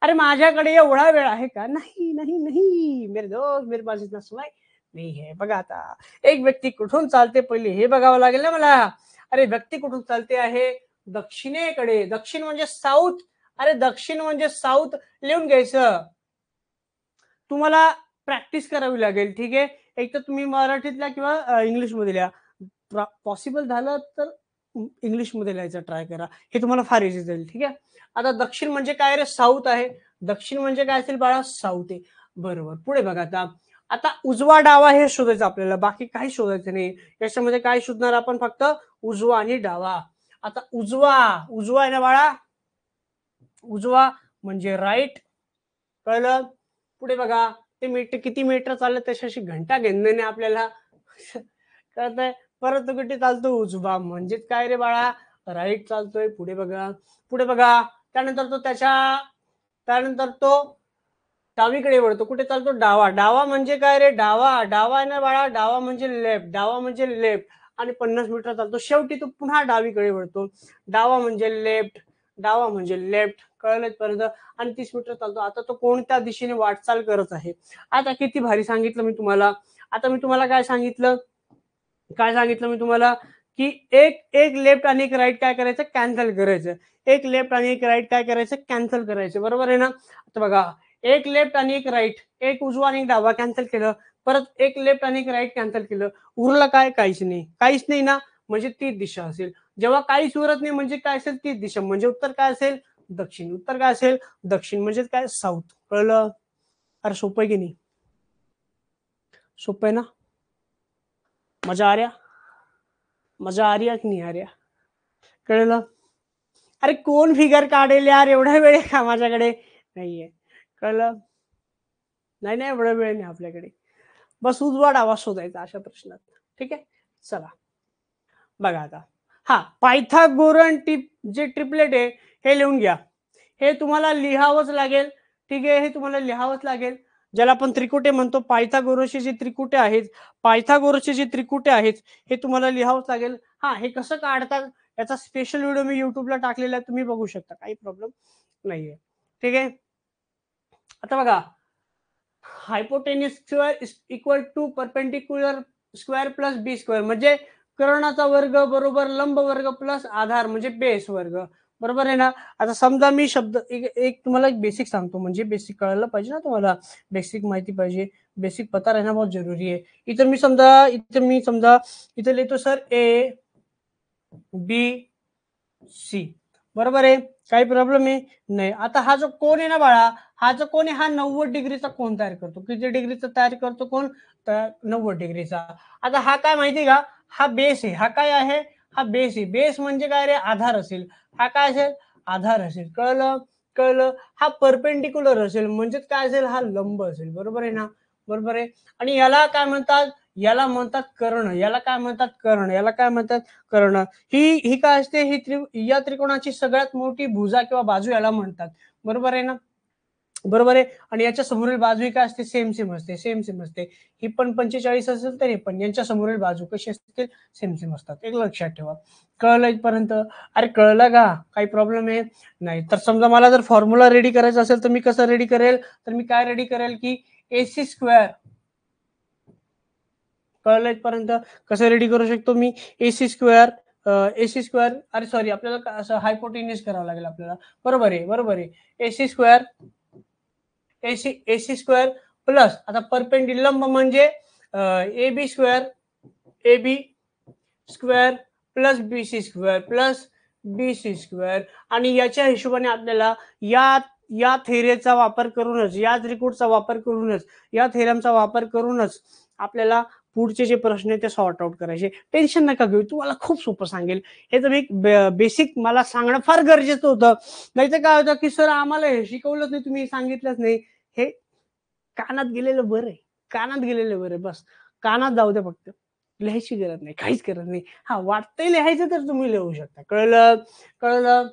अरे माझ्याकडे एवढा वेळ आहे का, नाही नाही नाही मेरे दोस्त, मेरे पास इतना समय नाही है. बघा आता एक व्यक्ती कुठून चालते, पहिले हे बघावं लागेल ना मला. अरे व्यक्ती कुठून चालते आहे, दक्षिणेकडे. दक्षिण म्हणजे साऊथ, अरे दक्षिण म्हणजे साऊथ लिहून घ्यायचं. तुम्हाला प्रॅक्टिस करावी लागेल. ठीक आहे, एक तर तुम्ही मराठीतल्या किंवा इंग्लिशमध्ये लिहा, पॉसिबल झालं तर इंग्लिशमध्ये लिहायचा ट्राय करा, हे तुम्हाला फार इझी जाईल. ठीक आहे, आता दक्षिण म्हणजे काय रे, साऊथ आहे. दक्षिण म्हणजे काय असेल बाळा, साऊथ आहे. बरोबर, पुढे बघा. आता आता उजवा डावा हे शोधायचं आपल्याला, बाकी काही शोधायचं नाही. याच्यामध्ये काय शोधणार आपण, फक्त उजवा आणि डावा. आता उजवा आहे ना बाळा, उजवा म्हणजे राईट. कळलं? पुढे बघा, ते मीटर किती मीटर चाललं त्याच्याशी घंटा घेणं नाही आपल्याला. कळतंय? परत कुठे चालतो, उजवा म्हणजे काय रे बाळा, राईट चालतोय. पुढे बघा, त्यानंतर तो डावीकडे वळतो. कुठे चालतो, डावा म्हणजे काय रे, डावा आहे ना बाळा, डावा म्हणजे लेफ्ट, आणि 50 मीटर चालतो. शेवटी तो पुन्हा डावीकडे वळतो. डावा म्हणजे लेफ्ट. कळलं पर्यंत? आणि 30 मीटर चालतो. आता तो कोणत्या दिशेने वाटचाल करत आहे. आता किती भारी सांगितलं मी तुम्हाला. आता मी तुम्हाला काय सांगितलं मी तुम्हाला, की एक लेफ्ट आणि एक राईट काय करायचं, कॅन्सल करायचं. एक लेफ्ट आणि एक राईट काय करायचं, कॅन्सल करायचं. बरोबर आहे ना? आता बघा, एक लेफ्ट आणि एक राईट, एक उजवा आणि एक डावा कॅन्सल केलं, परत एक लेफ्ट आणि एक राईट कॅन्सल केलं, उरलं काय, काहीच नाही ना, म्हणजे तीच दिशा असेल. जेव्हा काहीच उरत नाही म्हणजे काय असेल, तीच दिशा, म्हणजे उत्तर काय असेल, दक्षिण. उत्तर काय असेल, दक्षिण म्हणजे काय, साऊथ. कळलं? अरे सोपं आहे की नाही, सोपं आहे ना, मजा आ रहा की नाही आ रहा. कळलं? अरे कोण फिगर काढेल यार, एवढा वेळ का माझ्याकडे नाहीये. कळलं? नाही एवढा वेळ नाही आपल्याकडे. बस उजवा डावा शोधायचा अशा प्रश्नात. ठीक आहे, चला बघा आता. हा, पायथागोरन जे ट्रिपलेट आहे हे लिहून घ्या. हे तुम्हाला लिहावंच लागेल. ठीक आहे, हे तुम्हाला लिहावंच लागेल. ज्याला आपण त्रिकुटे म्हणतो, पायथागोरसचे जे त्रिकुटे आहेत हे तुम्हाला लिहावंच लागेल. हा, हे कसं काढतात याचा स्पेशल व्हिडिओ मी युट्यूबला टाकलेला आहे, तुम्ही बघू शकता, काही प्रॉब्लेम नाहीये. ठीक आहे, आता बघा, hypotenuse square equal to perpendicular square plus B square, म्हणजे कर्णाचा वर्ग बरोबर लंब वर्ग प्लस आधार म्हणजे बेस वर्ग. बरोबर आहे ना? आता समजा मी शब्द एक तुम्हाला एक बेसिक सांगतो, म्हणजे बेसिक कळलं पाहिजे ना तुम्हाला, बेसिक माहिती पाहिजे, बेसिक पता रहना बहुत जरुरी है. इथं मी समजा इथं लिहितो सर ए बी सी. बरोबर आहे, काही प्रॉब्लेम आहे नाही. आता हा जो कोण आहे ना बाळा, हा जो कोण आहे, हा 90 डिग्रीचा कोण तयार करतो. किती डिग्रीचा तयार करतो कोण, 90 डिग्रीचा. आता हा काय माहिती का, हा बेस आहे. हा काय आहे, हा बेस आहे. बेस म्हणजे काय रे, आधार असेल. हा काय असेल, आधार असेल. कळलं? हा परपेंडिक्युलर असेल, म्हणजेच काय असेल, हा लंब असेल. बरोबर आहे ना? बरोबर आहे. आणि याला काय म्हणतात, याला म्हणतात कर्ण. याला काय म्हणतात, कर्ण. ही काय असते, ही या त्रिकोणाची सगळ्यात मोठी भुजा किंवा बाजू याला म्हणतात. बरोबर आहे ना? बरोबर आहे. आणि याच्या समोरील बाजू काय असते, सेम सेम असते, सेम सेम असते. ही पण 45 असेल तर हे पण, यांच्या समोरील बाजू कशी असतील, सेम सेम असतात. एक लक्षात ठेवा. कळलं इथपर्यंत? अरे कळलं का? काही प्रॉब्लेम आहे नाही? तर समजा मला जर फॉर्म्युला रेडी करायचा असेल तर मी कसं रेडी करेल, तर मी काय रेडी करेल की AC स्क्वेअर. कळलं इथपर्यंत? कसं रेडी करू शकतो मी AC स्क्वेअर, AC स्क्वेअर, अरे सॉरी आपल्याला असं हायपोटेन्यूज करावं लागेल आपल्याला. बरोबर आहे, बरोबर आहे. AC square, AC square plus आता परपेंडिकुलर म्हणजे AB square, AB square plus BC square plus BC square. आणि याच्या हिशोबाने आपल्याला या थेरीचा वापर करूनच, या त्रिकोटचा वापर करूनच, या थेरमचा वापर करूनच आपल्याला पुढचे जे प्रश्न आहेत ते सॉर्ट आउट करायचे. टेन्शन नका घेऊ, तुम्हाला खूप सोपं सांगेल. हे तर एक बेसिक मला सांगणं फार गरजेचं होतं. नाही तर काय होतं की सर आम्हाला हे शिकवलंच नाही, तुम्ही सांगितलंच नाही. हे कानात गेलेलं बरं आहे, कानात गेलेलं बरं आहे. बस कानात जाऊ द्या, फक्त लिहायची गरज नाही, काहीच गरज नाही. हा वाटतंय लिहायचं तर तुम्ही लिहू शकता. कळलं? कळलं?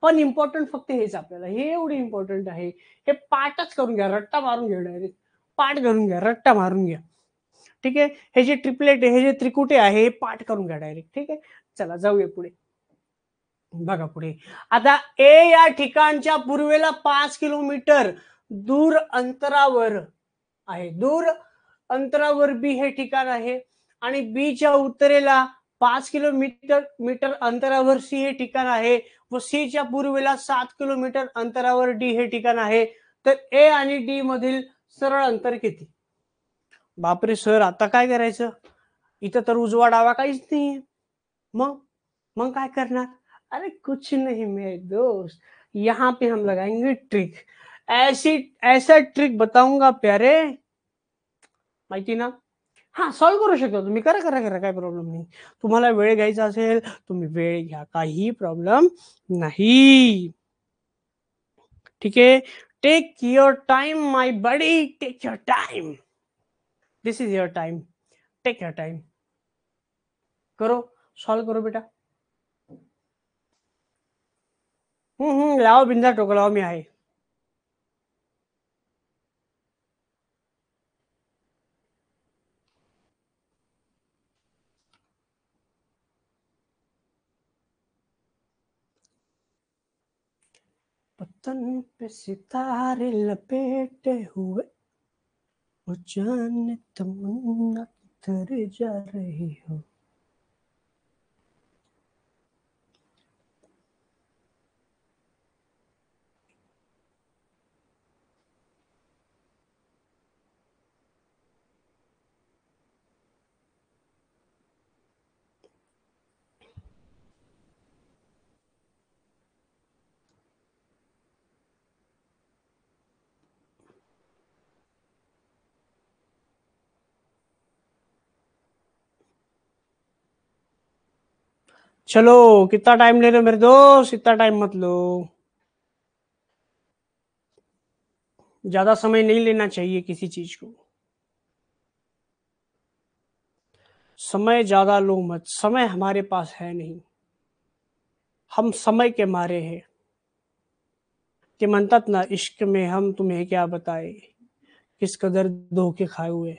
पण इम्पॉर्टंट फक्त हेच आपल्याला, हे एवढे इम्पॉर्टंट आहे. हे पाठच करून घ्या, रट्टा मारून घ्या, डायरेक्ट पाठ करून घ्या, रट्टा मारून घ्या. ठीक आहे. हे जे ट्रिपलेट आहे, हे जे त्रिकुटे आहे, हे पाठ करून घ्या डायरेक्ट. ठीक आहे. चला जाऊया पुढे. बघा पुढे. आता ए या ठिकाणच्या पूर्वेला 5 किलोमीटर दूर अंतरावर आहे. दूर अंतरावर बी हे ठिकाण आहे आणि बीच्या उत्तरेला 5 किलोमीटर अंतरावर सी हे ठिकाण आहे व सीच्या पूर्वेला 7 किलोमीटर अंतरावर डी हे ठिकाण आहे. तर ए आणि डी मधील सरळ अंतर किती? बापरे सर, आता काय करायचं? इथं तर उजवा डावा काहीच नाहीये. मग मग काय करणार? अरे कुछ नहीं मेरे दोस्त, यहाँ पे हम लगाएंगे ट्रिक. ऐसा ट्रिक बताऊंगा प्यारे, माहिती ना? हा सॉल्व्ह करू शकता तुम्ही, करा करा करा, काय प्रॉब्लेम नाही. तुम्हाला वेळ घ्यायचा असेल तुम्ही वेळ घ्या, काही प्रॉब्लेम नाही. ठीक आहे. Take your time my buddy, take your time. This is your time, take your time. करो, सॉल्व करो बेटा. लाओ बिंदा टोकलाओ, मी आहे. पतन पे सितारे लपेटे हुए, वो जाने तमन्ना किधर जा रही हो. चलो, कितना टाइम ले रहे हो मेरे दोस्त? इतना टाइम मत लो, ज्यादा समय नहीं लेना चाहिए किसी चीज को. समय ज्यादा लो मत, समय हमारे पास है नहीं, हम समय के मारे हैं. ते म्हणतात ना, इश्क में हम तुम्हें क्या बताए, किस कदर धोखे खाए हुए.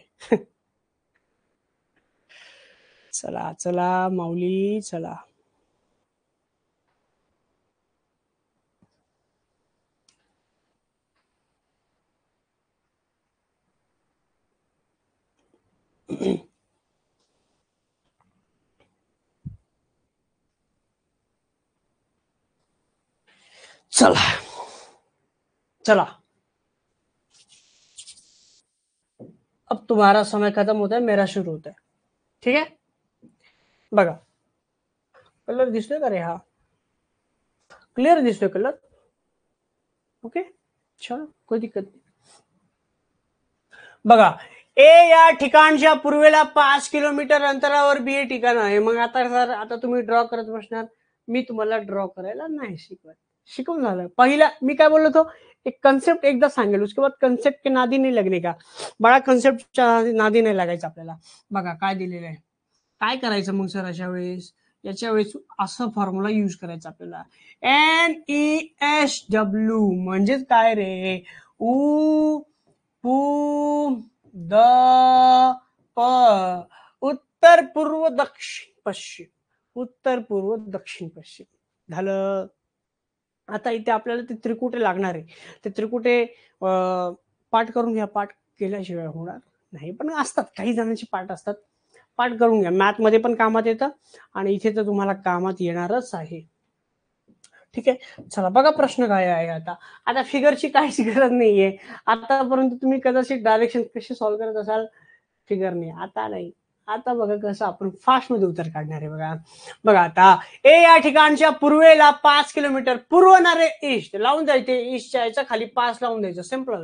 चला चला माऊली, चला. चला चला, अब तुम्हारा समय खत्म होता है, मेरा शुरू होता है. ठीक है. बघा, कलर दिसतोय का रे? हा क्लिअर दिसतोय कलर? ओके, चलो, कोई दिक्कत नाही. बघा, ए या ठिकाणच्या पूर्वेला 5 किलोमीटर अंतरावर बी हे ठिकाण आहे. मग आता सर, आता तुम्ही ड्रॉ करत बसणार, मी तुम्हाला ड्रॉ करायला नाही शिकवत. शिकवून झालं. पहिला मी काय बोललो होतो, एक कन्सेप्ट एकदा सांगेल, उसके बाद कन्सेप्ट के नादी नाही लगने का. बडा कन्सेप्टच्या नादी नाही लागायचं आपल्याला. बघा काय दिलेलं आहे, काय करायचं मग सर अशा वेळेस. याच्या वेळेस असं फॉर्म्युला यूज करायचा आपल्याला. NESW म्हणजेच काय रे, उ पू द प, उत्तर पूर्व दक्षिण पश्चिम, उत्तर पूर्व दक्षिण पश्चिम झालं. आता इथे आपल्याला ते त्रिकुटे लागणार आहे. ते त्रिकुटे पाठ करून घ्या. पाठ केल्याशिवाय होणार नाही, पण असतात काही जणांचे पाठ असतात. पाठ करून घ्या. मॅथ मध्ये पण कामात येतं आणि इथे तर तुम्हाला कामात येणारच आहे. ठीक आहे, चला बघा प्रश्न काय आहे. आता फिगरची काहीच गरज नाहीये. आतापर्यंत तुम्ही कदाचित डायरेक्शन कसे सॉल्व्ह करत असाल फिगरने, आता नाही. आता बघा कसं आपण फास्ट मध्ये उत्तर काढणार आहे. बघा आता ए या ठिकाणच्या पूर्वेला 5 किलोमीटर, पूर्वणारे ईस्ट लावून द्यायचे. ईस्टच्या याच्या खाली 5 लावून द्यायचं. संपला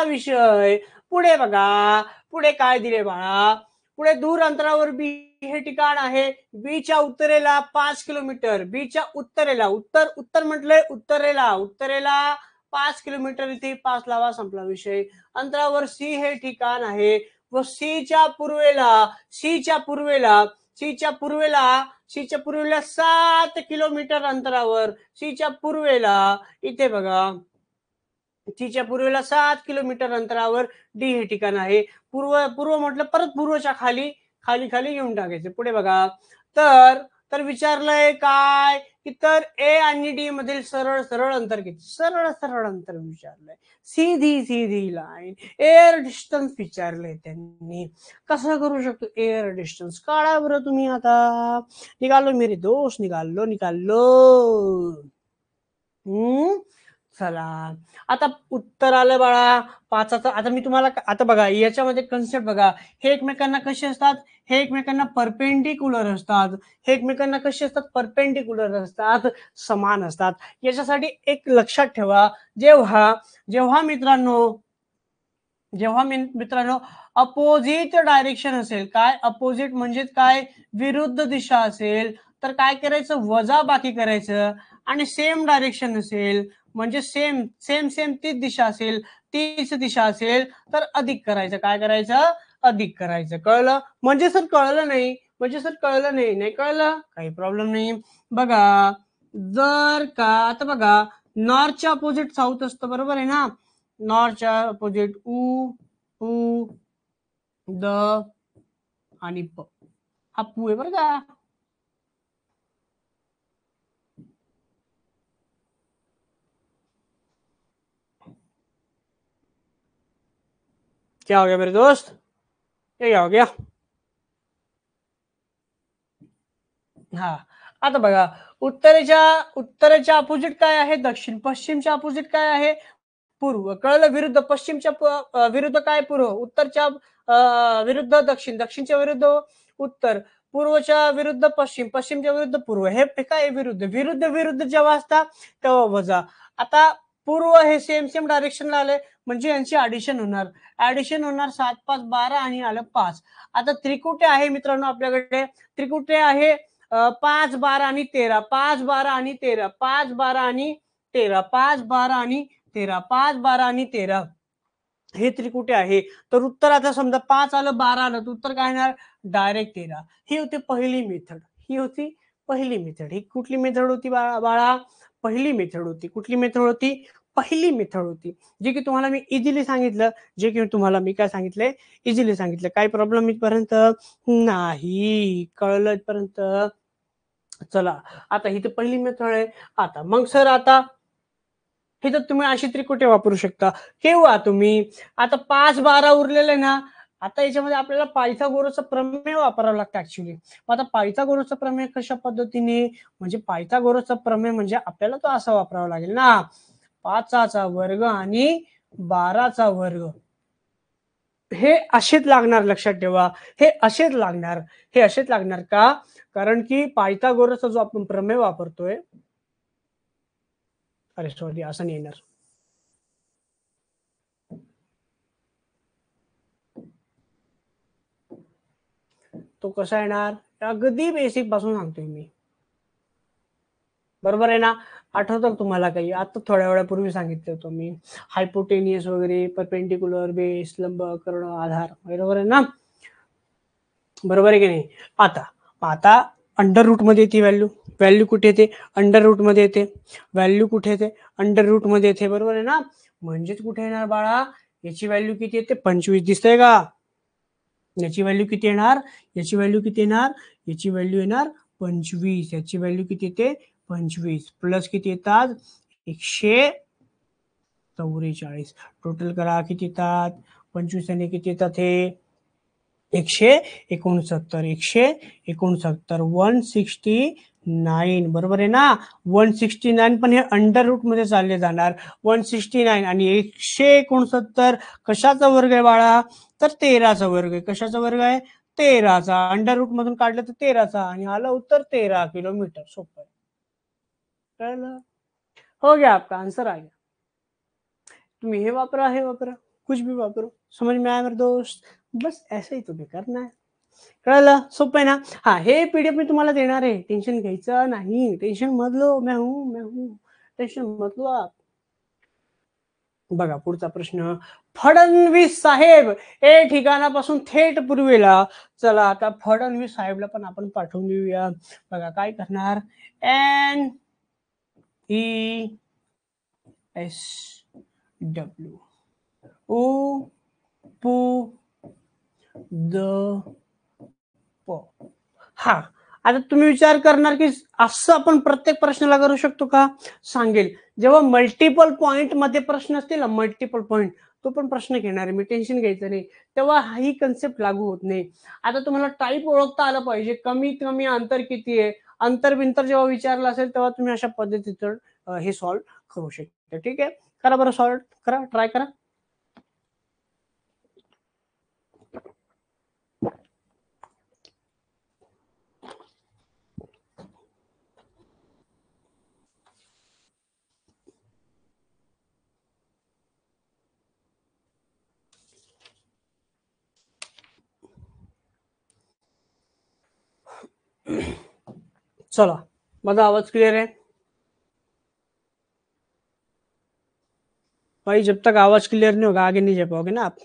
विषय. पुढे बघा, पुढे काय दिले बाळा. पुढे दूर अंतरावर बी हे ठिकाण आहे. बीच्या उत्तरेला 5 किलोमीटर, बीच्या उत्तरेला, उत्तर म्हटलंय, उत्तरेला 5 किलोमीटर, इथे 5 लावा. संपला विषय. अंतरावर सी हे ठिकाण आहे व सीच्या पूर्वेला 7 किलोमीटर अंतरावर, सीच्या पूर्वेला इथे बघा, सीच्या पूर्वेला 7 किलोमीटर अंतरावर डी हे ठिकाण आहे. पूर्व म्हटलं परत पूर्वच्या खाली घेऊन टाकायचे. पुढे बघा, तर विचारलंय काय की तर ए आणि डी मधील सरळ अंतर किती. सरळ अंतर विचारलंय. सीधी लाईन, एअर डिस्टन्स विचारलंय त्यांनी. कसं करू शकतो एअर डिस्टन्स, काढा बरं तुम्ही. आता निकालो मेरे दोस्त, निकालो. चला आता उत्तर आलं बाळा 5चं. आता मी तुम्हाला आता बघा याच्यामध्ये कन्सेप्ट बघा. हे एकमेकांना कसे असतात, हे एकमेकांना परपेंडिक्युलर असतात. हे एकमेकांना कसे असतात, परपेंडिक्युलर असतात, समान असतात. याच्यासाठी एक लक्षात ठेवा, जेव्हा मित्रांनो अपोजिट डायरेक्शन असेल, काय अपोजिट म्हणजे काय, विरुद्ध दिशा असेल तर काय करायचं, वजा बाकी करायचं. आणि सेम डायरेक्शन असेल म्हणजे सेम तीच दिशा असेल तर अधिक करायचं. काय करायचं, अधिक करायचं. कळलं म्हणजे सर कळलं नाही, नाही कळलं काही प्रॉब्लेम नाही. बघा जर का आता बघा नॉर्थच्या अपोजिट साऊथ असतं, बरोबर आहे ना. नॉर्थच्या अपोजिट उ द आणि प, हा पू आहे बरं का. क्या हो गया मेरे दोस्त, क्या हो गया. हा आता बघा उत्तरेच्या अपोजिट काय आहे, दक्षिण. पश्चिमच्या अपोजिट काय आहे, पूर्व. कळलं. विरुद्ध पश्चिमच्या विरुद्ध काय, पूर्व. उत्तरच्या विरुद्ध दक्षिण, दक्षिणच्या विरुद्ध उत्तर, पूर्वच्या विरुद्ध पश्चिम, पश्चिमच्या विरुद्ध पूर्व. हे काय विरुद्ध जेव्हा असतात तेव्हा वजा. आता पूर्व हे सेम डायरेक्शनला आले म्हणजे यांची ऍडिशन होणार 7 5 12 आणि आलं 5. आता त्रिकुटे आहे मित्रांनो आपल्याकडे. त्रिकुटे आहे 5 12 आणि 13, 5 12 आणि 13, 5 12 आणि 13, 5 12 आणि 13, 5 12 आणि 13 हे त्रिकुटे आहे. तर उत्तर आता समजा 5 आलं 12 आलं तर उत्तर काय येणार, डायरेक्ट 13. ही होती पहिली मेथड. ही कुठली मेथड होती बाळा, पहिली मेथड होती. कुठली मेथड होती, पहिली मेथड होती. जे की तुम्हाला मी इझिली सांगितलं, काय सांगितलंय, इझिली सांगितलं. काही प्रॉब्लेम इथपर्यंत नाही, कळलं इथपर्यंत. चला आता ही तर पहिली मेथड आहे. आता मग सर आता हे तर तुम्ही अशी त्रिकुटे वापरू शकता. केव्हा तुम्ही आता 5 12 उरलेले ना, आता याच्यामध्ये आपल्याला पायथागोरसचं प्रमेय वापरावं लागतं ऍक्च्युली. आता पायथागोरसचं प्रमेय कशा पद्धतीने, म्हणजे पायथागोरसचं प्रमेय म्हणजे आपल्याला तो असा वापरावा लागेल ना, 5चा वर्ग आणि 12चा वर्ग. हे असेच लागणार, लक्षात ठेवा. हे असेच लागणार का, कारण की पायथागोरसचा जो आपण प्रमेय वापरतोय, अरे सॉरी असं नाही येणार. तो कसा येणार, अगदी बेसिक पासून सांगतोय मी, बरोबर आहे ना. आठवतं तुम्हाला काही, आता थोड्या वेळापूर्वी सांगितलं होतं मी, हायपोटेनियस वगैरे, परपेंडिक्युलर, बेस, लंब, कर्ण, आधार, बरोबर आहे ना, बरोबर आहे की नाही. आता अंडर रूट मध्ये येते व्हॅल्यू. व्हॅल्यू कुठे येते? अंडर रूट मध्ये येते. व्हॅल्यू कुठे येते? अंडर रूट मध्ये येते. बरोबर आहे ना? म्हणजेच कुठे येणार बाळा? याची व्हॅल्यू किती येते? 25 दिसतंय का? याची व्हॅल्यू किती येणार? याची व्हॅल्यू किती येणार? याची व्हॅल्यू येणार 25. याची व्हॅल्यू किती येते? 25 प्लस किती येतात? 144. टोटल करा किती येतात? 25 आणि किती येतात हे? 169. 169 169. बरोबर आहे ना? 169 पण हे अंडर रूट मध्ये चालले जाणार. 169 आणि 169 कशाचा वर्ग आहे बाळा? तर 13चा वर्ग आहे. कशाचा वर्ग आहे? 13चा. अंडर रूट मधून काढलं तर 13चा आणि आलं उत्तर 13 किलोमीटर. सोपं आहे. कळलं? हो गया, आपका आंसर आ गया. तुम्ही हे वापरा, हे वापरा, कुछ भी वापरो. समझ में आया मेरे दोस्त? बस ऐसे ही तुम्ही करना है. कळलं? सोपं आहे ना? हा, हे पीडीएफ मी तुम्हाला देणार आहे. टेन्शन घ्यायचं नाही. टेन्शन मत लो. मैं हूं. टेन्शन मत लो आप. बघा पुढचा प्रश्न. फडणवीस साहेब ए ठिकाणापासून थेट पूर्वेला. चला आता फडणवीस साहेबला पण आपण पाठवून देऊया. बघा काय करणार? NESW O P द प. हा, आता तुम्ही विचार करणार की असं आपण प्रत्येक प्रश्नाला करू शकतो का? सांगेल. जेव्हा मल्टिपल पॉइंट मध्ये प्रश्न असतील ना, मल्टिपल पॉइंट, तो पण प्रश्न घेणार आहे मी. टेन्शन घ्यायचं नाही. तेव्हा ही कन्सेप्ट लागू होत नाही. आता तुम्हाला टाईप ओळखता आलं पाहिजे. कमीत कमी अंतर किती आहे, अंतर बिंतर जेव्हा विचारलं असेल तेव्हा तुम्ही अशा पद्धतीचं हे सॉल्व्ह करू शकता. ठीक आहे, करा बरं सॉल्व्ह करा, ट्राय करा. चलो, माझा आवाज क्लियर है भाई? जब तक आवाज क्लियर नहीं होगा आगे नहीं जा पाओगे ना आप.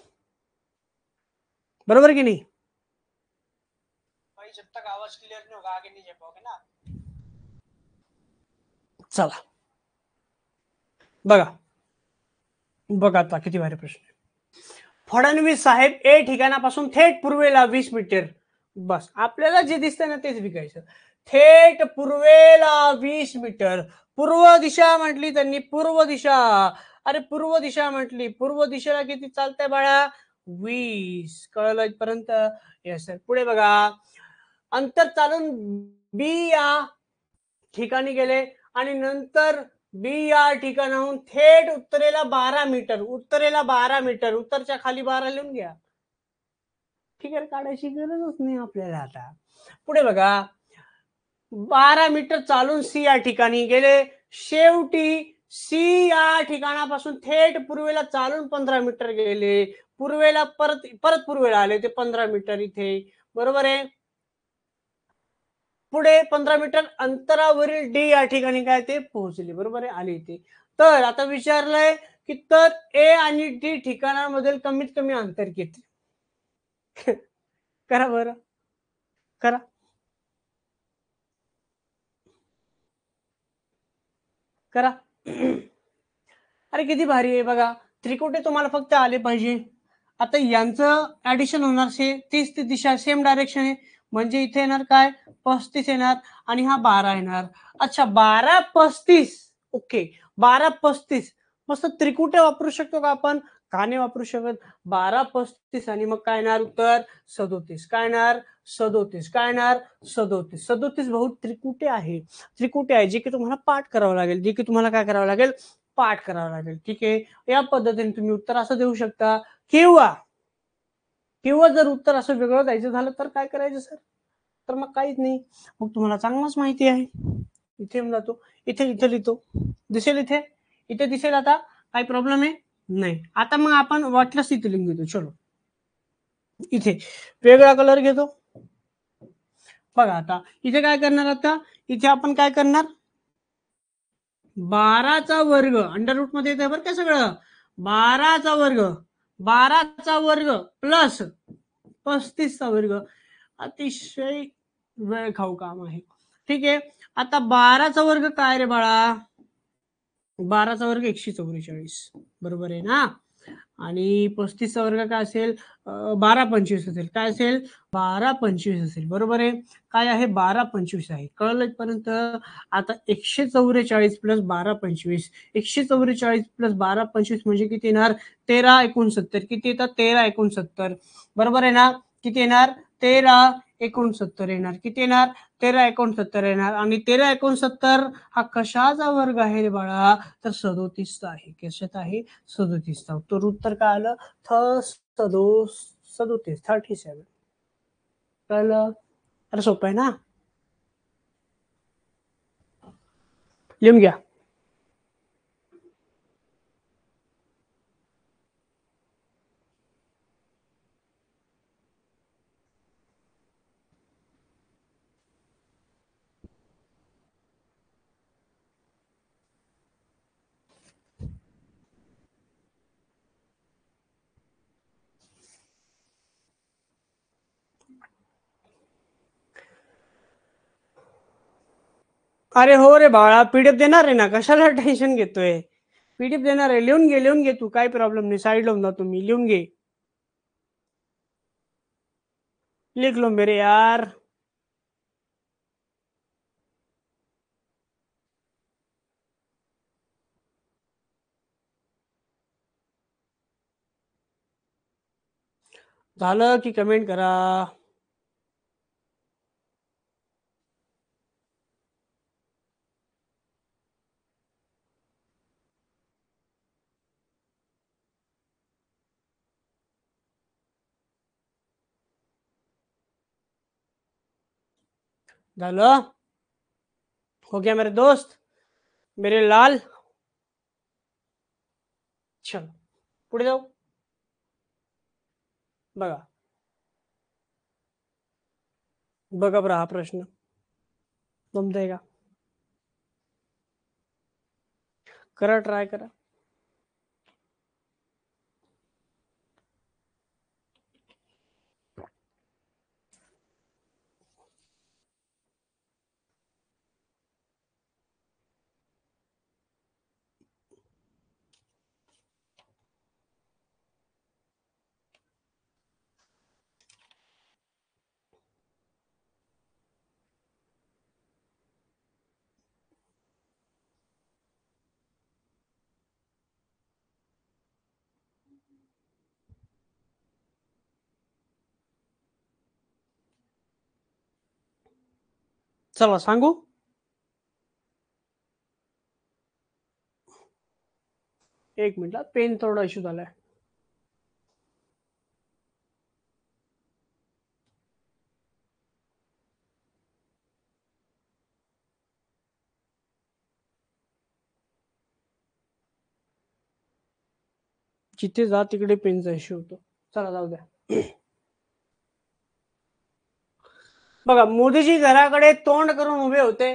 बरोबर की नहीं भाई? जब तक आवाज क्लियर नहीं होगा आगे नहीं जा पाओगे ना. चला बघा, बघा आता किती भारी प्रश्न. फडणवीस साहेब ए ठिकाणापासून थेट पूर्वेला 20 मीटर. बस आपल्याला जे दिसतंय ना तेच विकायचं. थेट पूर्वेला 20 मीटर. पूर्व दिशा म्हटली त्यांनी, पूर्व दिशा. अरे पूर्व दिशा म्हटली, पूर्व दिशेला किती चालतंय बाळा? 20. कळलं इथपर्यंत? Yes sir. पुढे बघा. अंतर चालून बी या ठिकाणी गेले आणि नंतर बी या ठिकाणाहून थेट उत्तरेला 12 मीटर. उत्तरेला 12 मीटर. उत्तरच्या खाली 12 लिहून घ्या. ठीक आहे, काढायची गरजच नाही आपल्याला. आता पुढे बघा. 12 मीटर चालून सी या ठिकाणी गेले. शेवटी सी या ठिकाणापासून थेट पूर्वेला चालून 15 मीटर गेले. पूर्वेला परत पूर्वेला आले ते 15 मीटर इथे. बरोबर आहे. पुढे 15 मीटर अंतरावरील डी या ठिकाणी काय ते पोहोचले. बरोबर आहे, आले इथे. तर आता विचारलंय की तर ए आणि डी ठिकाणांमधील कमीत कमी अंतर किती? करा बरं, करा. करा. अरे किती भारी आहे बघा. त्रिकोटे तुम्हाला फक्त आले पाहिजे. आता यांचं ऍडिशन होणार 30 ती दिशा सेम डायरेक्शन आहे. म्हणजे इथे येणार काय? 35 येणार आणि हा 12 येणार. अच्छा, 12 35. ओके, 12 35. मस्त त्रिकुटे वापरू शकतो का आपण? का नाही वापरू शकत? 12 35 आणि मग काय येणार उत्तर? 37. काय येणार? 37. काय येणार? 37. 37 बहुत त्रिकुटे आहे. त्रिकुटे आहे जे की तुम्हाला पाठ करावं लागेल. जे की तुम्हाला काय करावं लागेल? पाठ करावं लागेल. ठीक आहे, या पद्धतीने तुम्ही उत्तर असं देऊ शकता. किंवा जर उत्तर असं वेगळं द्यायचं झालं तर काय करायचं सर? तर मग काहीच नाही. मग तुम्हाला चांगलंच माहिती आहे. इथे जातो, इथे लिहितो. दिसेल इथे? इथे दिसेल आता? काही प्रॉब्लेम आहे? नाही. आता मग आपण वाटलंच इथे लिहून घेतो. चलो, इथे वेगळा कलर घेतो. बघा आता इथे काय करणार? आता इथे आपण काय करणार? 12चा वर्ग अंडर रूट मध्ये येते बरं का सगळं. 12चा वर्ग, 12चा वर्ग प्लस 35चा वर्ग. अतिशय वेळ खाऊ काम आहे. ठीक आहे. आता 12चा वर्ग काय रे बाळा? 12चा वर्ग 144, बरोबर आहे ना? आणि 35चा वर्ग काय असेल? 12 25 असेल. काय असेल? 12 25 असेल, बरोबर आहे. काय आहे? 12 25 आहे. कळलं इथपर्यंत? आता 144 प्लस 12 25, 144 प्लस 12 25 म्हणजे किती येणार? 13 69. किती येतात? 13 69, बरोबर आहे ना? किती येणार? 13 69 येणार. किती येणार? 13 69 येणार. आणि 13 69 हा कशाचा वर्ग आहे रे बाळा? तर 37चा आहे. कशात आहे? 37चा. तर उत्तर काय आलं? 37. कळलं? अरे सोपं आहे ना? लिहून घ्या. अरे हो रे बाळा, पीडीएफ देणार आहे ना, कशाला टेन्शन घेतोय? पीडीएफ देणार आहे. लिहून घे तू, काही प्रॉब्लेम नाही. साईड लावून जा तुम्ही, लिहून घे. लिख लो मेरे यार. झालं की कमेंट करा. झालं? हो गया मेरे दोस्त, मेरे लाल. चल पुढे जाऊ. बघा बघा बरं, हा प्रश्न जमतंय का? करा, ट्राय करा. चला सांगू. एक मिनिट, पेन थोडा इश्यू झालाय. जिथे जा तिकडे पेनचा इश्यू होतो. चला जाऊ द्या. बघा, मोदीजी घराकडे तोंड करून उभे होते,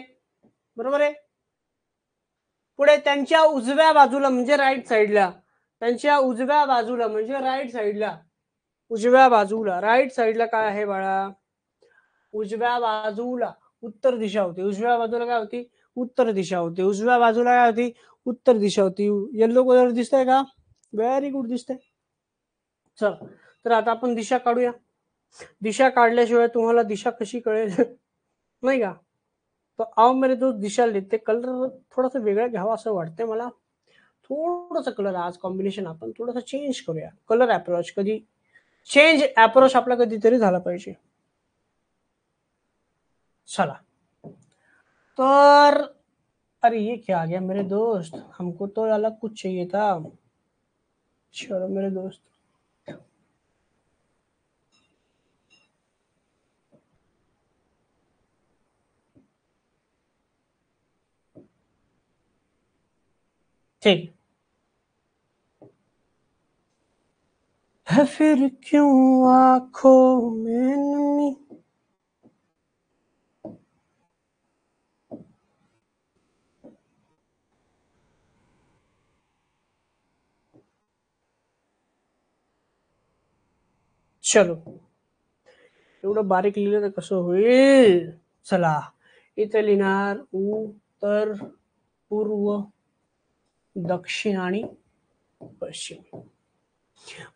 बरोबर आहे. पुढे त्यांच्या उजव्या बाजूला म्हणजे राईट साईडला, त्यांच्या उजव्या बाजूला म्हणजे राईट साईडला, उजव्या बाजूला राईट साईडला काय आहे बाळा? उजव्या बाजूला उत्तर दिशा होती. उजव्या बाजूला काय होती? उत्तर दिशा होती. उजव्या बाजूला काय होती? उत्तर दिशा होती. येल्लो कलर दिसतंय का? व्हेरी गुड दिसतंय. चल, तर आता आपण दिशा काढूया. दिशा काढल्याशिवाय तुम्हाला दिशा कशी कळेल? नाही का? तो आओ मेरे दोस्त दिशा लिहिते. कलर थोडासा वेगळा घ्यावा असं वाटतंय मला. थोडंसं कलर आज कॉम्बिनेशन आपण थोडंसं चेंज करूया. कलर अप्रोच कधी चेंज अप्रोच आपला कधीतरी झाला पाहिजे. चला, तर अरे ये क्या आ गया मेरे दोस्त, हमको तो अलग कुछ चाहिए था. चलो मेरे दोस्त, ठीक है फिर क्यों आंखों में नमी. चलो, एवढं बारीक लिहिलं तर कसं होईल? चला इथे लिहिणार उत्तर, पूर्व, दक्षिण आणि पश्चिम.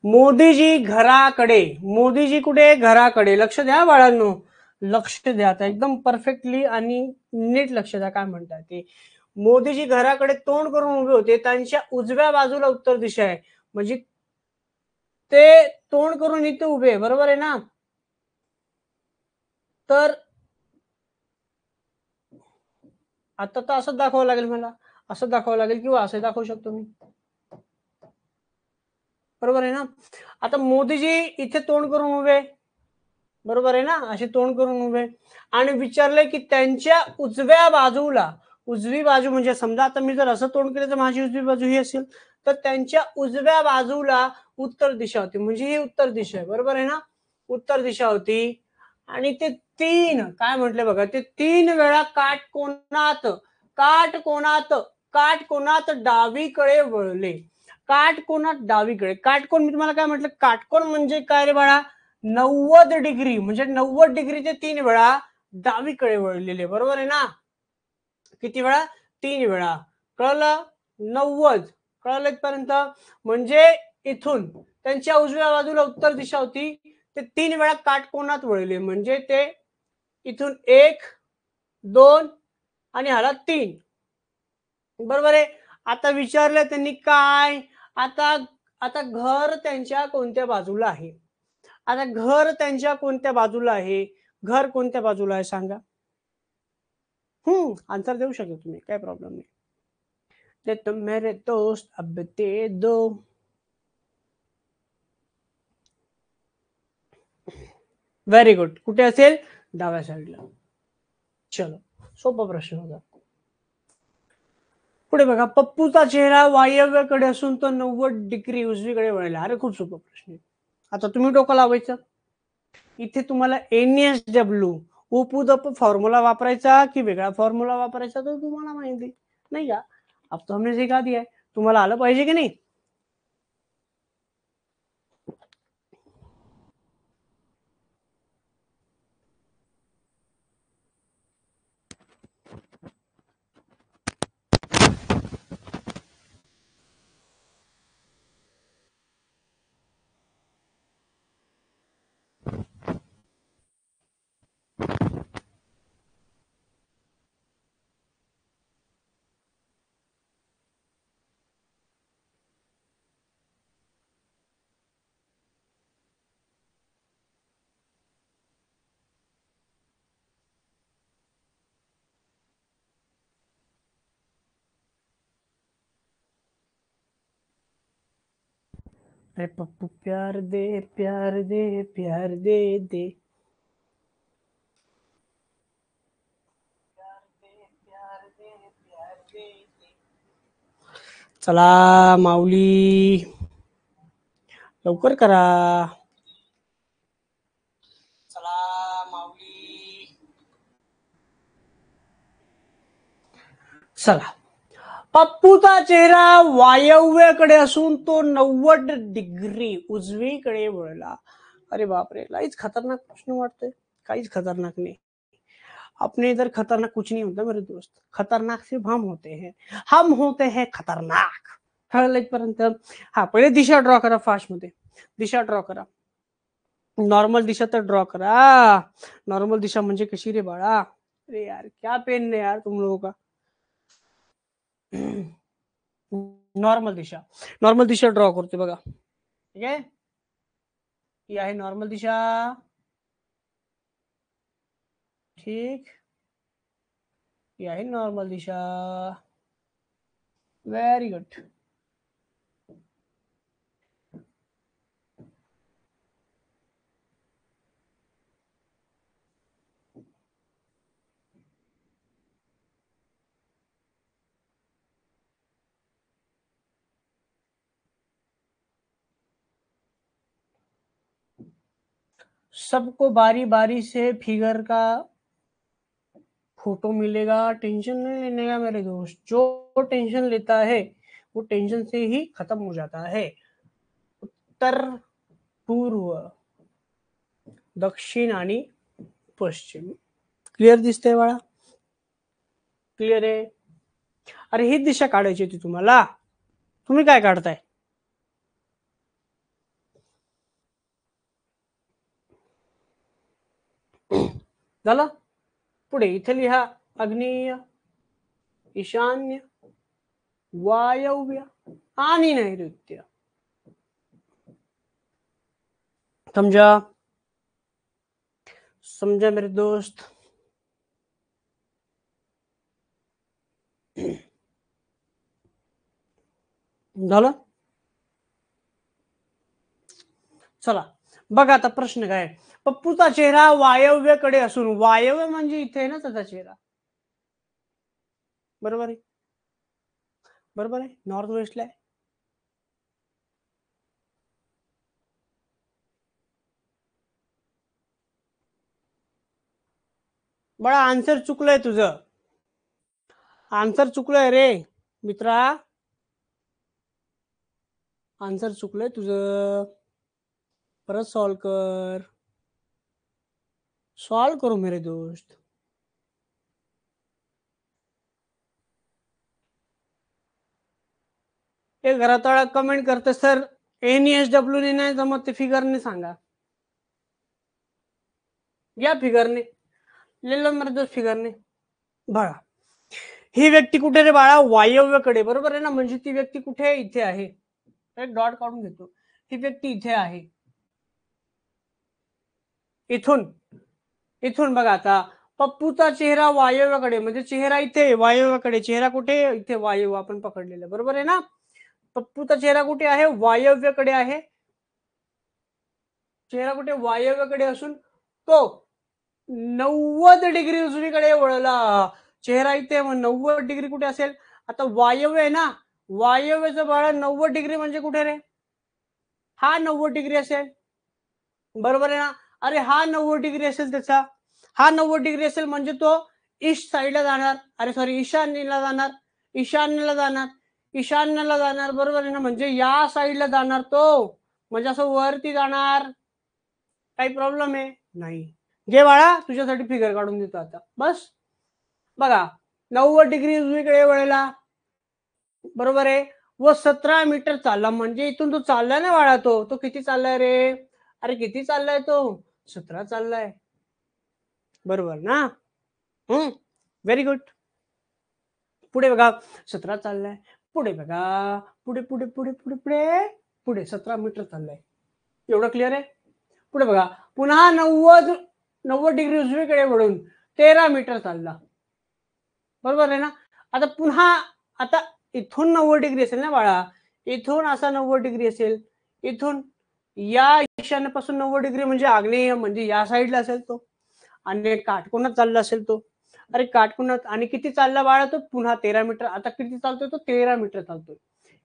मोदीजी घराकडे, मोदीजी कुठे? घराकडे. लक्ष द्या बाळांनो, लक्ष द्या आता एकदम परफेक्टली आणि नीट लक्ष द्या काय म्हणतात ते. मोदीजी घराकडे तोंड करून उभे होते, त्यांच्या उजव्या बाजूला उत्तर दिशा आहे, म्हणजे ते तोंड करून इथे उभे, बरोबर आहे ना? तर आता तर असंच दाखवावं लागेल मला, असं दाखवावं लागेल किंवा असं दाखवू शकतो मी, बरोबर आहे ना? आता मोदीजी इथे तोंड करून उभे, बरोबर आहे ना? असे तोंड करून उभे आणि विचारले की त्यांच्या उजव्या बाजूला, उजवी बाजू म्हणजे समजा आता मी जर असं तोंड केलं तर माझी उजवी बाजू ही असेल, तर त्यांच्या उजव्या बाजूला उत्तर दिशा होती, म्हणजे ही उत्तर दिशा आहे, बरोबर आहे ना? उत्तर दिशा होती आणि ते तीन काय म्हटले बघा, ते 3 वेळा काटकोनात काटकोनात काटकोनात डावीकडे वळले. काटकोनात डावीकडे, काटकोन मी तुम्हाला काय म्हटलं, काटकोन म्हणजे काय रे बाळा? 90 डिग्री, म्हणजे 90 डिग्रीचे 3 वेळा डावीकडे वळलेले, बरोबर आहे ना? किती वेळा? 3 वेळा. कळलं? 90. कळलं इथपर्यंत? म्हणजे इथून त्यांच्या उजव्या बाजूला उत्तर दिशा होती, ते 3 वेळा काटकोनात वळले, म्हणजे ते इथून 1, 2 आणि ह्याला 3, बरोबर आहे? आता विचारलं त्यांनी काय? आता आता घर त्यांच्या कोणत्या बाजूला आहे? आता घर त्यांच्या कोणत्या बाजूला आहे? घर कोणत्या बाजूला आहे सांगा? आन्सर देऊ शकता तुम्ही, काही प्रॉब्लेम नाही. ते तुम मेरे दोस्त अब दे दो. Very good. कुठे असेल? डाव्या साईडला. चलो, सोपा प्रश्न होता. पुढे बघा, पप्पूचा चेहरा वायव्येकडे असून तो 90 डिग्री उजवीकडे वळला. अरे खूप सोपा प्रश्न आहे. आता तुम्ही डोकं लावायचं. इथे तुम्हाला NSW उपउदप फॉर्म्युला वापरायचा की वेगळा फॉर्म्युला वापरायचा तर तुम्हाला माहिती नाही का? अब तो हमने सिखा दिया है. तुम्हाला आलं पाहिजे की नाही? अरे पप्पू प्यार दे प्यार दे प्यार दे दे. चला माऊली, लवकर करा. चला माऊली. चला, पप्पूचा चेहरा वायव्येकडे असून तो 90 डिग्री उजवीकडे वळला. अरे बापरे, काहीच खतरनाक प्रश्न वाटतोय. काहीच खतरनाक नाही. अपने इधर खतरनाक कुछ नहीं होता मेरे दोस्त, खतरनाक सिर्फ हम होते हैं खतरनाक. कळलं इथपर्यंत? हा, पहिले दिशा ड्रॉ करा फास्ट मध्ये. दिशा ड्रॉ करा. नॉर्मल दिशा तर ड्रॉ करा. नॉर्मल दिशा म्हणजे कशी रे बाळा? अरे यार क्या पेन ने यार तुम लोगों का. नॉर्मल दिशा, नॉर्मल दिशा ड्रॉ करते बघा. ठीक आहे, ही आहे नॉर्मल दिशा. ठीक, ही आहे नॉर्मल दिशा. Very good. सबको बारी बारी से फिगर का फोटो मिलेगा, टेंशन नहीं लेने का मेरे दोस्त. जो टेंशन लेता है वो टेंशन से ही खत्म हो जाता है. उत्तर, पूर्व, दक्षिण आणि पश्चिम. क्लिअर दिसतंय बाळा? क्लिअर आहे? अरे ही दिशा काढायची होती तुम्हाला, तुम्ही काय काढताय? झालं? पुढे इथे लिहा आग्नेय, ईशान्य, वायव्य आणि नैऋत्य. समझा? समझा मेरे दोस्त? झालं? चला बघा आता प्रश्न काय. पप्पूचा चेहरा वायव्यकडे असून, वायव्य म्हणजे इथे ना त्याचा चेहरा, बरोबर आहे? बरोबर आहे, नॉर्थ वेस्टला आहे. बळा आन्सर चुकलंय तुझं, आन्सर चुकलंय रे मित्रा, आन्सर चुकलंय तुझं. परत सॉल्व कर, सॉल्व करू मेरे दोस्त. एक घरात कमेंट करते सर NESW ने नाही जमत, ते फिगरने सांगा. या फिगरने, ले लो मेरे दोस्त फिगरने. बघा ही व्यक्ती कुठे रे बाळा? वायव्यकडे, बरोबर आहे ना? म्हणजे ती व्यक्ती कुठे? इथे आहे. एक डॉट काढून घेतो. ही व्यक्ती इथे आहे. इथून इथून बघा आता पप्पूचा चेहरा वायव्याकडे, म्हणजे चेहरा इथे वायव्याकडे, चेहरा कुठे? इथे वायव्य आपण पकडलेला, बरोबर आहे ना? पप्पूचा चेहरा कुठे आहे? वायव्याकडे आहे. चेहरा कुठे? वायव्याकडे असून तो 90 डिग्री उजवीकडे वळला. चेहरा इथे, 90 डिग्री कुठे असेल? आता वायव्य आहे ना, वायव्याचं बाळा 90 डिग्री म्हणजे कुठे रे? हा 90 डिग्री असेल, बरोबर आहे ना? अरे हा 90 डिग्री असेल त्याचा, हा 90 डिग्री असेल म्हणजे तो ईस्ट साईडला जाणार, अरे सॉरी ईशान्येला जाणार, ईशान्येला जाणार, ईशान्येला जाणार, बरोबर आहे ना? म्हणजे या साईडला जाणार तो, म्हणजे असं वरती जाणार. काही प्रॉब्लेम आहे? नाही. घे बाळा, तुझ्यासाठी फिगर काढून देतो आता, बस. बघा 90 डिग्री उजवीकडे वळला, बरोबर आहे, व 17 मीटर चालला, म्हणजे इथून तो चाललाय ना बाळा, तो किती चाललाय रे? अरे किती चाललाय तो? 17 चाललाय, बरोबर ना? Very good. पुढे बघा 17 चाललाय, पुढे बघा, पुढे पुढे पुढे पुढे पुढे पुढे 17 मीटर चाललाय. एवढं क्लिअर आहे? पुढे बघा, पुन्हा 90 डिग्री उजवीकडे वळून 13 मीटर चालला, बरोबर आहे ना? आता पुन्हा, आता इथून 90 डिग्री असेल ना बाळा, इथून असा 90 डिग्री असेल, इथून या ईशान्येपासून 90 डिग्री म्हणजे आग्नेय, म्हणजे या साईडला असेल तो, आणि काटकोनात चालला असेल तो. अरे काटकोनात, आणि किती चालला बाळा तो? पुन्हा 13 मीटर. आता किती चालतोय तो? 13 मीटर चालतोय.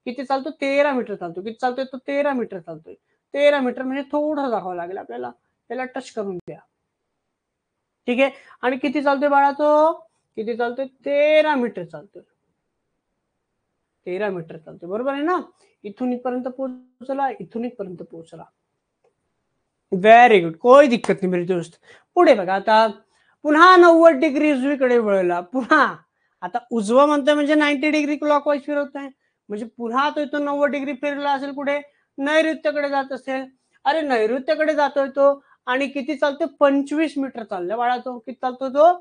किती चालतो? 13 मीटर चालतो. किती चालतोय तो? 13 मीटर चालतोय. 13 मीटर म्हणजे थोडं दाखवावं लागेल आपल्याला, त्याला टच करून द्या, ठीक आहे? आणि किती चालतोय बाळा तो? किती चालतोय? 13 मीटर चालतोय, 13 मीटर चालतोय, बरोबर आहे ना? इथून इथपर्यंत पोहोचला, इथून इथपर्यंत पोहोचला. व्हेरी गुड, कोई दिक्कत नाही मेरे दोस्त. पुढे बघा आता, पुन्हा 90 डिग्री उजवीकडे वळला, पुन्हा आता उजवा म्हणतोय म्हणजे 90 डिग्री क्लॉकवाईज फिरवत आहे, म्हणजे पुन्हा तो इथून 90 डिग्री फिरला असेल, कुठे? नैऋत्यकडे जात असेल. अरे नैऋत्यकडे जातोय तो, आणि किती चालतोय? 25 मीटर चाललाय बाळा तो. किती चालतोय तो?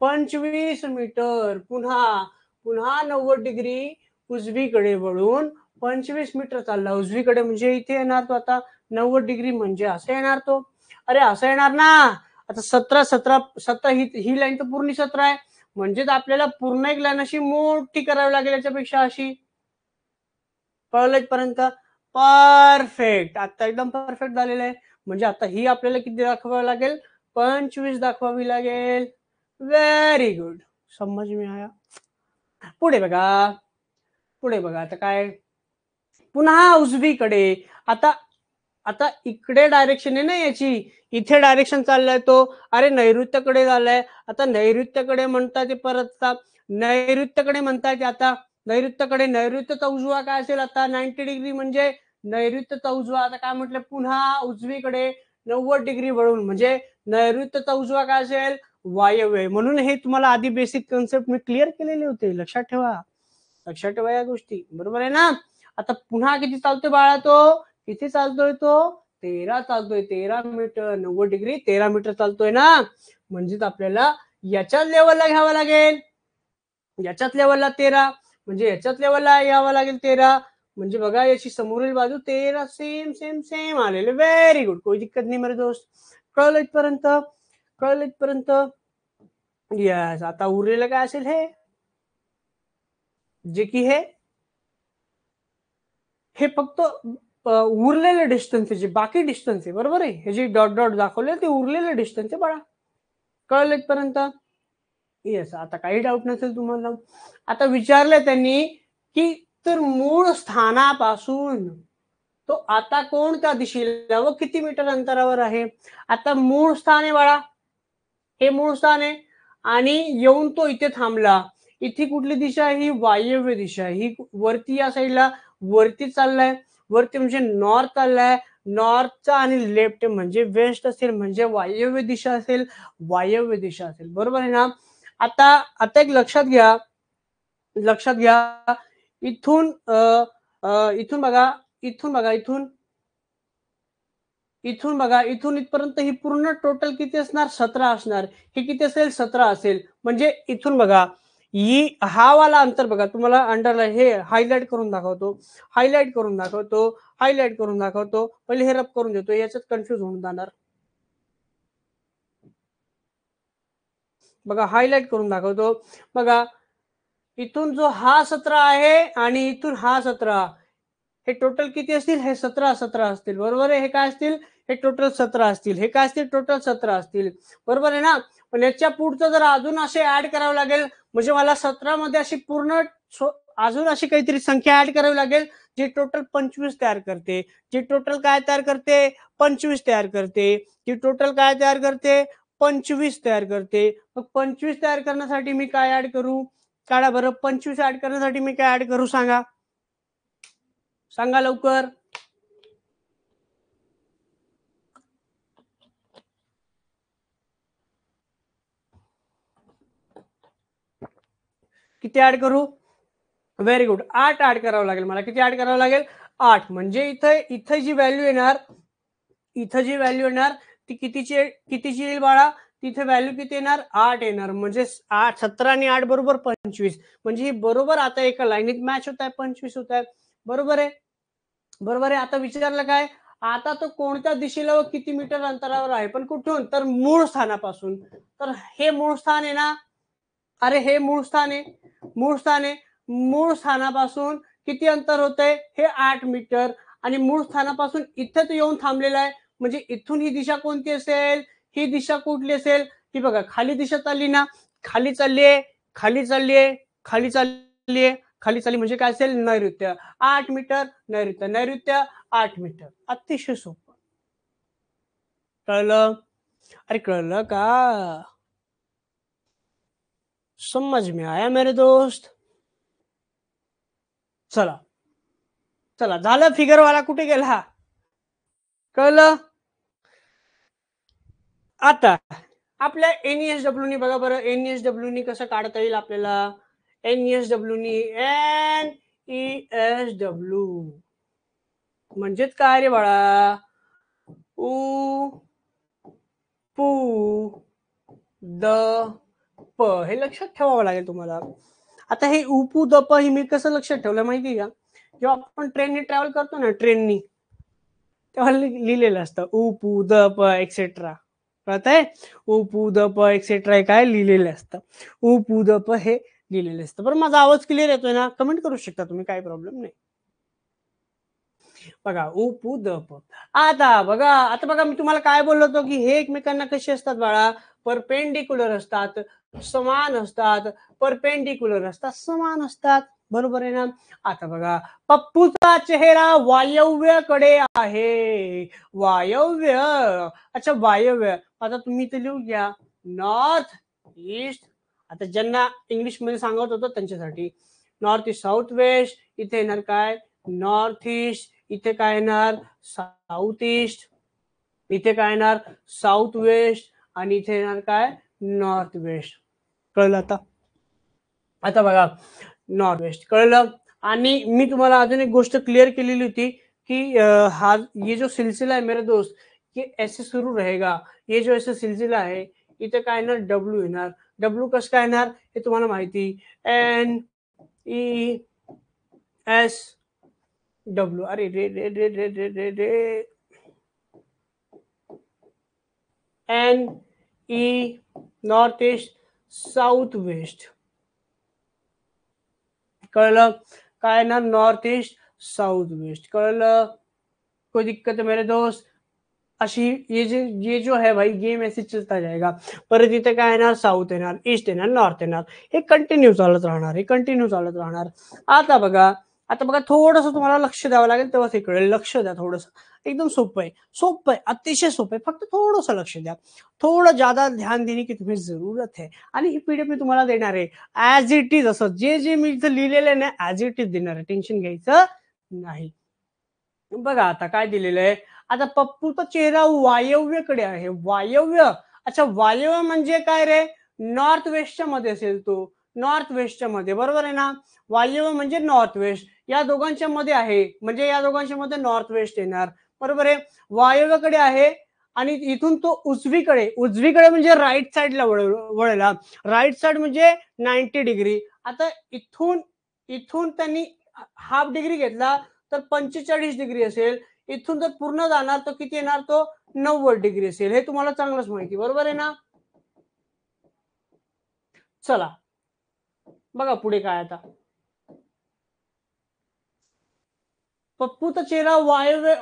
25 मीटर. पुन्हा पुन्हा 90 डिग्री उजवीकडे वळून 25 मीटर चालला उजवीकडे, म्हणजे इथे येणार तो. आता 90 डिग्री म्हणजे असं येणार तो. अरे असं येणार ना. आता 17 17 17 ही लाईन तर पूर्ण 17 आहे, म्हणजेच आपल्याला पूर्ण एक लाईन अशी मोठी करावी लागेल याच्यापेक्षा, अशी. कळलं इथपर्यंत? परफेक्ट, आता एकदम परफेक्ट झालेलं आहे. म्हणजे आता ही आपल्याला किती दाखवावी लागेल? 25 दाखवावी लागेल. व्हेरी गुड, समज मी आया. पुढे बघा, पुढे बघा आता काय, पुन्हा उजवीकडे. आता आता इकडे डायरेक्शन आहे ना याची, इथे डायरेक्शन चाललाय तो. अरे नैऋत्यकडे झालाय. आता नैऋत्यकडे म्हणताय ते परत नैऋत्यकडे म्हणताय ते, आता नैऋत्यकडे, नैऋत्यचा उजवा काय असेल? आता 90 डिग्री म्हणजे नैऋत्यचा उजवा. आता काय म्हटलं? पुन्हा उजवीकडे 90 डिग्री वळून, म्हणजे नैऋत्यचा उजवा काय असेल, वायव्य. म्हणून हे तुम्हाला आधी बेसिक कन्सेप्ट मी क्लिअर केलेले होते, लक्षात ठेवा, लक्षात ठेवा या गोष्टी, बरोबर आहे ना. आता पुन्हा किती चालतोय बाळा, तो किती चालतोय, तो 13 चालतोय, 13 मीटर, 90 डिग्री 13 मीटर चालतोय ना. म्हणजेच आपल्याला याच्याच लेवलला घ्यावं लागेल, याच्यात लेवलला 13, म्हणजे याच्यात लेवलला यावं लागेल 13, म्हणजे बघा याची समोरील बाजू 13, सेम सेम सेम आलेले. व्हेरी गुड, कोई दिक्कत नाही मेरे दोस्त. कळलं इथपर्यंत, कळलं इथपर्यंत. यस, आता उरलेलं काय असेल, जे की हे फक्त उरलेले डिस्टन्स आहे, जे बाकी डिस्टन्स आहे, बरोबर आहे. हे जे डॉट डॉट दाखवले ते उरलेले डिस्टन्स आहे बाळा. कळलं इथपर्यंत. येस, आता काही डाऊट नसेल तुम्हाला. आता विचारलंय त्यांनी की तर मूळ स्थानापासून तो आता कोणत्या दिशेला व किती मीटर अंतरावर आहे. आता मूळ स्थान आहे बाळा, हे मूळ स्थान आहे, आणि येऊन तो इथे थांबला. इथे कुठली दिशा आहे, ही वायव्य दिशा, ही वरती या साईडला वरती चाललाय, वरती म्हणजे नॉर्थ चाललाय. नॉर्थचा आणि लेफ्ट म्हणजे वेस्ट असेल, म्हणजे वायव्य दिशा असेल, वायव्य दिशा असेल, बरोबर आहे ना. आता आता एक लक्षात घ्या, लक्षात घ्या, इथून इथून बघा, इथून बघा, इथून इथून बघा, इथून इथपर्यंत ही पूर्ण टोटल किती असणार, 17 असणार. हे किती असेल, 17 असेल. म्हणजे इथून बघा, ही हा वाला अंतर बघा, तुम्हाला अंडरलाईन हे हायलाइट करून दाखवतो, हायलाइट करून दाखवतो, हायलाइट करून दाखवतो. पहिले हे रब करून देतो, याच्यात कन्फ्युज होऊन जाणार. बघा हायलाइट करून दाखवतो. बघा इथून जो हा 17 आहे आणि इथून हा 17, हे टोटल किती असतील, हे 17 17 असतील, बरोबर आहे. हे काय असतील, हे टोटल 17 असतील, हे काय असतील, टोटल 17 असतील, बरोबर आहे ना. पण याच्या पुढचं जर अजून असे ऍड करावं लागेल, म्हणजे मला 17 मध्ये अशी पूर्ण अजून अशी काहीतरी संख्या ऍड करावी लागेल, जी टोटल 25 तयार करते, जी टोटल काय तयार करते, 25 तयार करते, जी टोटल काय तयार करते, 25 तयार करते. मग 25 तयार करण्यासाठी मी काय ऍड करू, काढा बरं. 25 ऍड करण्यासाठी मी काय ऍड करू, सांगा, सांगा लवकर. किती ऍड करू, व्हेरी गुड, 8 ऍड करावं लागेल मला. किती ऍड करावं लागेल, 8. म्हणजे इथं इथं जी व्हॅल्यू येणार, इथं जी व्हॅल्यू येणार ती कितीची येईल बाळा, तिथे व्हॅल्यू किती येणार, 8 येणार. म्हणजे 8, 17 आणि 8 बरोबर 25. म्हणजे ही बरोबर आता एका लाईनीत मॅच होत आहे, 25 होत आहे, बरोबर आहे, बरोबर आहे. आता विचारलं काय, आता तो कोणत्या दिशेला व किती मीटर अंतरावर आहे, पण कुठून, तर मूळ स्थानापासून. तर हे मूळ स्थान आहे ना, अरे हे मूळ स्थान आहे, मूळ स्थान आहे. मूळ स्थानापासून किती अंतर होतंय, हे 8 मीटर. आणि मूळ स्थानापासून इथं येऊन थांबलेला आहे, म्हणजे इथून ही दिशा कोणती असेल, ही दिशा कुठली असेल, ही बघा खाली दिशा चालली ना, खाली चाललीये, खाली चाललीये, खाली चाललीये, खाली चालली, म्हणजे काय असेल, नैऋत्य. 8 मीटर नैऋत्य, नैऋत्य 8 मीटर. अतिशय सोपं. कळलं, अरे कळलं का, समझ में आया मेरे दोस्त. चला चला, झालं, फिगर वाला कुठे गेला, कळलं. आता आपल्या एनईएसडब्ल्यू नी बघा बरं, एनईएसडब्ल्यू नी कसं काढता येईल आपल्याला. एनईएसडब्ल्यू नी, एनईएसडब्ल्यू म्हणजेच काय रे बाळा, उ पू द प, हे लक्षात ठेवावं लागेल तुम्हाला. आता हे उपू द प ही मी कसं लक्षात ठेवलं माहिती का, जेव्हा आपण ट्रेननी ट्रॅव्हल करतो ना, ट्रेननी, तेव्हा लिहिलेलं असतं उपू द प एक्सेट्रा, कळत आहे, उपू द प एक्सेट्रा काय लिहिलेलं असतं, उपू द प हे लिहिलेलं असतं. बरं, माझा आवाज क्लिअर येतोय ना, कमेंट करू शकता तुम्ही, काही प्रॉब्लेम नाही. बघा उपू द प. आता बघा, आता बघा मी तुम्हाला काय बोललो होतो, की हे एकमेकांना कसे असतात बाळा, परपेंडिक्युलर असतात, समान असतात, परपेंडिक्युलर असतात, समान असतात, बरोबर आहे ना. आता बघा, पप्पूचा चेहरा वायव्यकडे आहे, वायव्य, अच्छा वायव्य. आता तुम्ही ते लिहू घ्या, नॉर्थ ईस्ट. आता ज्यांना इंग्लिश मध्ये सांगत होतो त्यांच्यासाठी, नॉर्थ ईस्ट साऊथ वेस्ट, इथे येणार काय, नॉर्थ ईस्ट, इथे काय येणार, साऊथ ईस्ट, इथे काय येणार साऊथ वेस्ट आणि इथे येणार काय नॉर्थ वेस्ट. कळलं आता? आता बघा नॉर्थ वेस्ट कळलं. आणि मी तुम्हाला अजून एक गोष्ट क्लिअर केलेली होती की ये जो सिलसिला है मेरे दोस्त ये ऐसे सुरू रहेगा. ये जो ऐसा सिलसिला आहे इथे काय येणार डब्ल्यू येणार. डब्ल्यू कसं काय येणार हे तुम्हाला माहिती एन ई एस डब्ल्यू. अरे रे रे रे रे रे रे रे N E north east south west. कळलं काय ना नॉर्थ ईस्ट साऊथ वेस्ट. कळलं कोई दिक्कत है मेरे दोस्त. अशी ये जो है भाई गेम ऐसे चलता जाएगा. परत इथे काय येणार साऊथ येणार ईस्ट येणार नॉर्थ येणार. हे कंटिन्यू चालत राहणार. हे कंटिन्यू चालत राहणार. आता बघा थोडंसं तुम्हाला लक्ष द्यावं लागेल तेव्हा ते कळेल. लक्ष द्या थोडंसं. एकदम सोपं आहे. सोपं आहे अतिशय सोपं आहे. फक्त थोडंसं लक्ष द्या. थोडं ज्यादा ध्यान देने की तुम्ही जरूरत है. आणि ही पीडीएफ मी तुम्हाला देणार आहे ऍज इट इज. असं जे जे मी इथं लिहिलेलं आहे ना ऍज इट इज देणार आहे. टेन्शन घ्यायचं नाही. बघा आता काय दिलेलं आहे. आता पप्पूचा चेहरा वायव्येकडे आहे. वायव्य. अच्छा वायव्य म्हणजे काय रे नॉर्थ वेस्टच्या मध्ये असेल तो. नॉर्थ वेस्टच्या मध्ये बरोबर आहे ना. वायव्य म्हणजे नॉर्थ वेस्ट. या दोघांच्या मध्ये आहे म्हणजे या दोघांच्या मध्ये नॉर्थ वेस्ट येणार. बरोबर आहे. वायव्यकडे आहे आणि इथून तो उजवीकडे. उजवीकडे म्हणजे राईट साईडला वळला. राईट साईड म्हणजे 90 डिग्री. आता इथून इथून त्यांनी हाफ डिग्री घेतला तर 45 डिग्री असेल. इथून जर पूर्ण जाणार तर किती येणार तो 90 डिग्री असेल. हे तुम्हाला चांगलंच माहिती बरोबर आहे ना. चला बघा पुढे काय आता. पप्पूचा चेहरा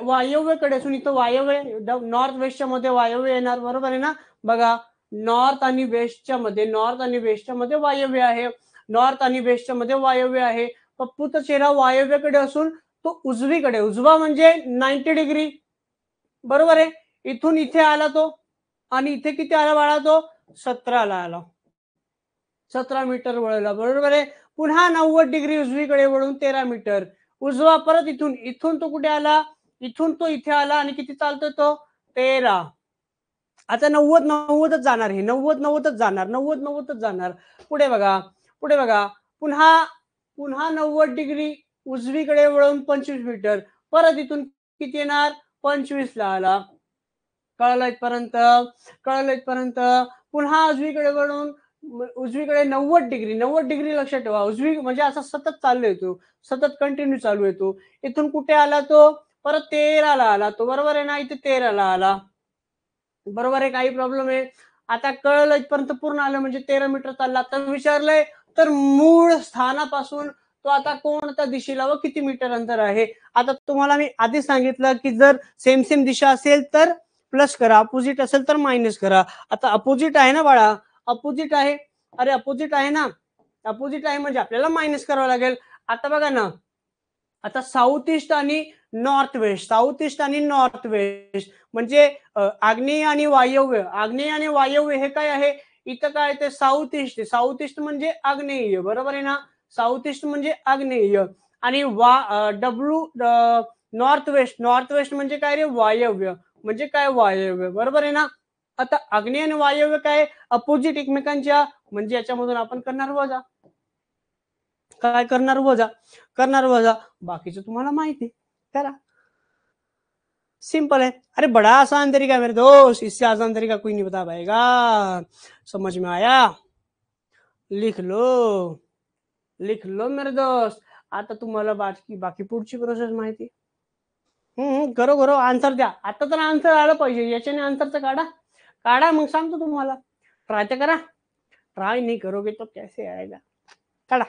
वायव्यकडे असून इथं वायव्य नॉर्थ वेस्टच्या मध्ये वायव्य येणार बरोबर आहे ना. बघा नॉर्थ आणि वेस्टच्या मध्ये वायव्य आहे. नॉर्थ आणि वेस्टच्या मध्ये वायव्य आहे. पप्पूचा चेहरा वायव्यकडे असून तो उजवीकडे. उजवा म्हणजे 90 डिग्री बरोबर आहे. इथून इथे आला तो आणि इथे किती आला बाळा तो 17 ला आला. 17 मीटर वळला बरोबर आहे. पुन्हा 90 डिग्री उजवीकडे वळून 13 मीटर उजवा. परत इथून तो कुठे आला इथून तो इथे आला आणि किती चालतोय तो 13. आता 90-90च जाणार. हे 90-90च जाणार. 90-90च जाणार. पुढे बघा पुन्हा 90 डिग्री उजवीकडे वळून 25 मीटर. परत इथून किती येणार 25 ला आला. कळलं इथपर्यंत. पुन्हा उजवीकडे 90 डिग्री लक्षात ठेवा. उजवी म्हणजे असा सतत चालू येतो. सतत कंटिन्यू चालू येतो. इथून कुठे आला तो परत 13 ला आला तो बरोबर आहे ना. इथे 13 ला आला बरोबर आहे. काही प्रॉब्लेम आहे. आता कळलं इथपर्यंत पूर्ण आलं म्हणजे 13 मीटर चालला. आता विचारलंय तर मूळ स्थानापासून तो आता कोणत्या दिशेला व किती मीटर अंतर आहे. आता तुम्हाला मी आधीच सांगितलं की जर सेम दिशा असेल तर प्लस करा. अपोजिट असेल तर मायनस करा. आता अपोजिट आहे ना बाळा. अपोजिट आहे. अरे अपोजिट आहे ना. अपोजिट आहे म्हणजे आपल्याला मायनस करावं लागेल. आता बघा ना. आता साऊथ ईस्ट आणि नॉर्थ वेस्ट म्हणजे आग्नेय आणि वायव्य हे काय आहे. इथं काय ते साऊथ ईस्ट म्हणजे आग्नेय बरोबर आहे ना. साऊथ ईस्ट म्हणजे आग्नेय आणि डब्ल्यू नॉर्थ वेस्ट म्हणजे काय रे वायव्य म्हणजे काय वायव्य बरोबर आहे ना. आता आग्नेय आणि वायव्य काय अपोजिट एकमेकांच्या म्हणजे याच्यामधून आपण करणार वजा. काय करणार वजा. बाकीचं तुम्हाला माहिती करा. सिंपल है. अरे बड़ा आसान तरीका मेरे दोस्त. इससे आसान तरीका कोई नहीं बता पाएगा. समझ में आया. लिख लो मेरे दोस्त. आता तुम्हाला बाकी पुढची प्रोसेस माहिती. करो आन्सर द्या. आता तर आन्सर आलं पाहिजे. याच्याने आन्सरचं काढा मग सांगतो तुम्हाला. ट्राय तर करा. ट्राय नहीं करोगे तो कैसे आएगा. काढा.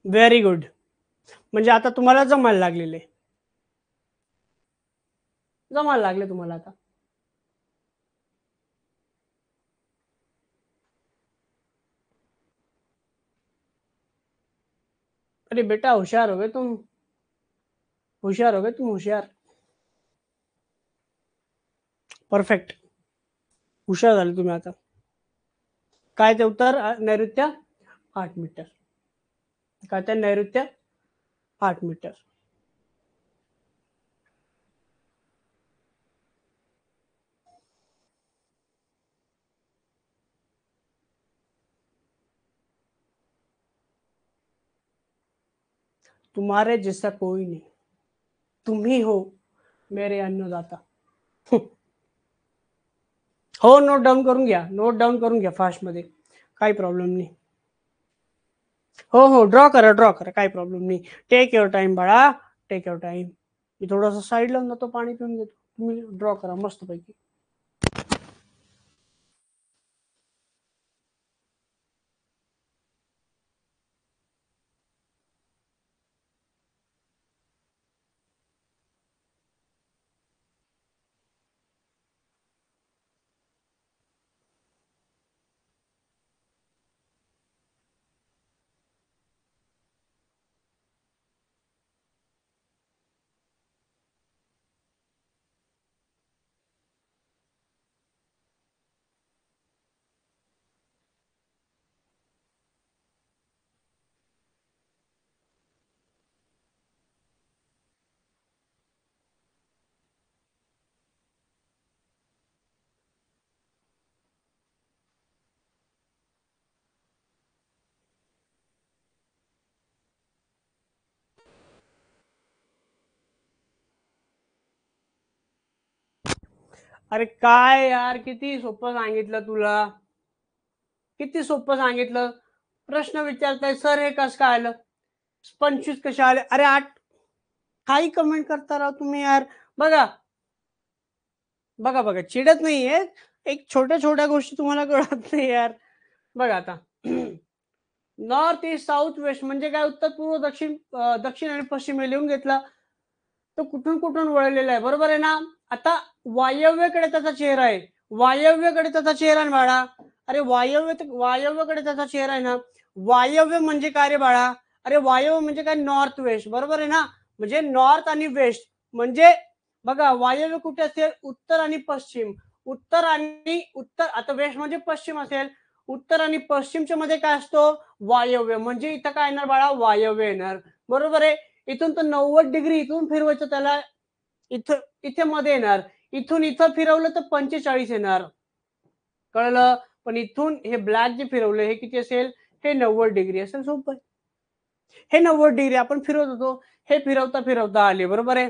Very good. म्हणजे आता तुम्हाला जमायला लागलेले, जमायला लागले तुम्हाला आता. अरे बेटा होशियार हो गए तुम, होशियार हो गए तुम, होशियार. परफेक्ट. हुशार झाले तुम्ही आता. काय ते उत्तर? नैऋत्य 8 मीटर. काय ते नैऋत्य 8 मीटर. तुम्हारे जैसा कोई नहीं, तुम ही हो मेरे अन्नदाता. हो, नोट डाऊन करून घ्या, नोट डाऊन करून घ्या फास्ट मध्ये, काही प्रॉब्लेम नाही. हो हो, ड्रॉ करा, ड्रॉ करा, काही प्रॉब्लेम नाही. टेक युअर टाइम बाळा, टेक युअर टाइम. मी थोडंसं साईडला जातो, पाणी पिऊन घेतो, तुम्ही ड्रॉ करा मस्तपैकी. अरे काय यार, किती सोपं सांगितलं तुला, किती सोपं सांगितलं. प्रश्न विचारताय सर हे कसं काय आलं, 25 कसे आले, अरे 8. काही कमेंट करता राव तुम्ही यार. बघा बघा बघा, चिडत नाहीये, एक छोट्या छोट्या गोष्टी तुम्हाला कळत नाही यार. बघा आता, नॉर्थ ईस्ट साऊथ वेस्ट म्हणजे काय, उत्तर पूर्व दक्षिण, दक्षिण आणि पश्चिम हे लिहून घेतला. तो कुठून कुठून वळलेला आहे, बरोबर आहे ना. आता वायव्येकडे त्याचा चेहरा आहे, वायव्येकडे त्याचा चेहरा आहे बाळा. अरे वायव्येकडे त्याचा चेहरा आहे ना. वायव्य म्हणजे काय रे बाळा? अरे वायव्य म्हणजे काय, नॉर्थ वेस्ट, बरोबर आहे ना. म्हणजे नॉर्थ आणि वेस्ट म्हणजे, बघा वायव्य कुठे असेल, उत्तर आणि पश्चिम. उत्तर आता वेस्ट म्हणजे पश्चिम असेल, उत्तर आणि पश्चिमच्या मध्ये काय असतो, वायव्य. म्हणजे इथं काय येणार बाळा, वायव्य येणार, बरोबर आहे. इथून तर 90 डिग्री इथून फिरवायचं त्याला, इथं इथे मध्ये येणार. इथून इथं फिरवलं तर 45 येणार, कळलं. पण इथून हे ब्लॅक जे फिरवलं हे किती असेल, हे 90 डिग्री असेल. सोपं आहे. हे 90 डिग्री आपण फिरवत होतो, हे फिरवता फिरवता आले, बरोबर आहे.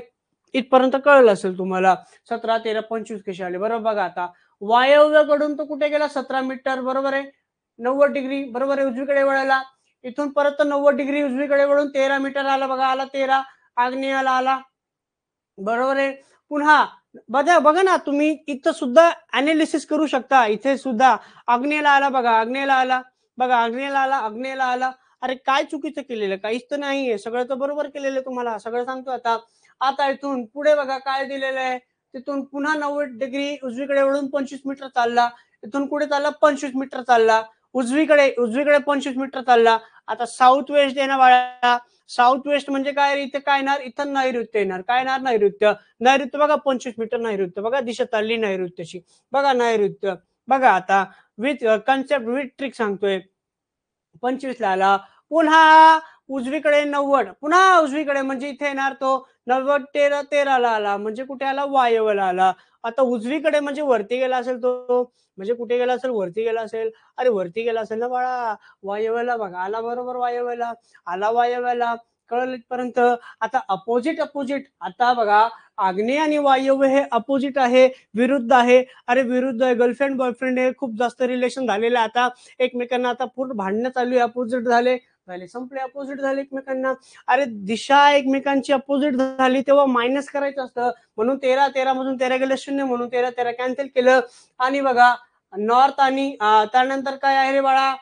इथपर्यंत कळलं असेल तुम्हाला. 17, 13, 25 कसे आले, बरोबर. बघा आता, वायव्याकडून तो कुठे गेला, 17 मीटर, बरोबर आहे. 90 डिग्री, बरोबर आहे, उजवीकडे वळाला. इथून परत 90 डिग्री उजवीकडे वळून 13 मीटर आला, बघा आला 13, आग्नेयाला आला, बरोबर आहे. पुन्हा बघा बघा ना, तुम्ही इथं सुद्धा अनालिसिस करू शकता. इथे सुद्धा आग्नेयाला आला, बघा आग्नेयाला आला, बघा आग्नेयाला आला, आग्नेयाला आला. अरे काय चुकीचं केलेलं, काहीच तर नाहीये, सगळं तर बरोबर केलेलं, तुम्हाला सगळं सांगतो आता. आता इथून पुढे बघा काय दिलेलं आहे. तिथून पुन्हा 90 डिग्री उजवीकडे वळून 25 मीटर चालला. इथून पुढे चालला 25 मीटर चालला, उजवीकडे उजवीकडे 25 मीटर चालला. आता साऊथ वेस्ट आहे ना बाळा. साऊथ वेस्ट म्हणजे काय, इथे काय येणार, इथं नैऋत्य येणार. काय येणार, नैऋत्य. नैऋत्य बघा 25 मीटर नैऋत्य, बघा दिशा चालली नैऋत्याची, बघा नैऋत्य. बघा आता, विथ कन्सेप्ट, विथ ट्रिक सांगतोय. 25 ला आला, पुन्हा उजवीकडे 90, पुन्हा उजवीकडे म्हणजे इथे येणार तो 90, 13, 13 ला आला, म्हणजे कुठे आला, वायव्यला आला. आता उजवीकडे म्हणजे वरती गेला असेल तो, म्हणजे कुठे गेला असेल, वरती गेला असेल. अरे वरती गेला असेल ना बाळा, वायव्यला, बघा आला, बरोबर वायव्यला आला, वायव्यला. कळलं इथपर्यंत. आता अपोजिट अपोजिट, आता बघा आग्नेय आणि वायव्य हे अपोजिट आहे, विरुद्ध आहे. अरे विरुद्ध आहे, गर्लफ्रेंड बॉयफ्रेंड हे खूप जास्त रिलेशन झालेलं आहे आता एकमेकांना. आता पूर्ण भांडणं चालू आहे, अपोजिट झाले, संपले, अपोजिट झाले एकमेकांना. अरे दिशा एकमेकांची अपोजिट झाली तेव्हा मायनस करायचं असतं, म्हणून 13, 13 मधून 13 गेलं 0, म्हणून 13, 13 कॅन्सल केलं. आणि बघा नॉर्थ आणि त्यानंतर काय आहे रे बाळा,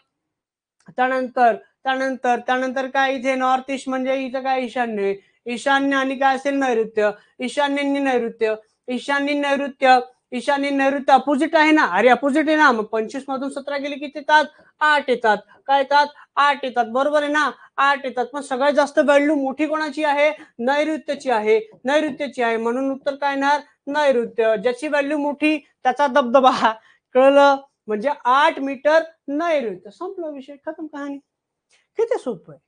त्यानंतर त्यानंतर त्यानंतर काय इथे नॉर्थ ईस्ट म्हणजे इथं काय ईशान्य, ईशान्य आणि काय असेल नैऋत्य, ईशान्य नैऋत्य, ईशान्य नैऋत्य, ईशान्य नैऋत्य अपोजिट आहे ना, अरे अपोजिट आहे ना, मग 25 मधून 17 गेले किती येतात, 8 येतात, काय येतात, 8 येतात, बरोबर आहे ना, 8 येतात. पण सगळ्यात जास्त व्हॅल्यू मोठी कोणाची आहे, नैऋत्यची आहे, नैऋत्यची आहे, म्हणून उत्तर काय येणार, नैऋत्य. ज्याची व्हॅल्यू मोठी त्याचा दबदबा, कळलं, म्हणजे 8 मीटर नैऋत्य, संपला विषय, खतम कहाणी. किती सोपं आहे,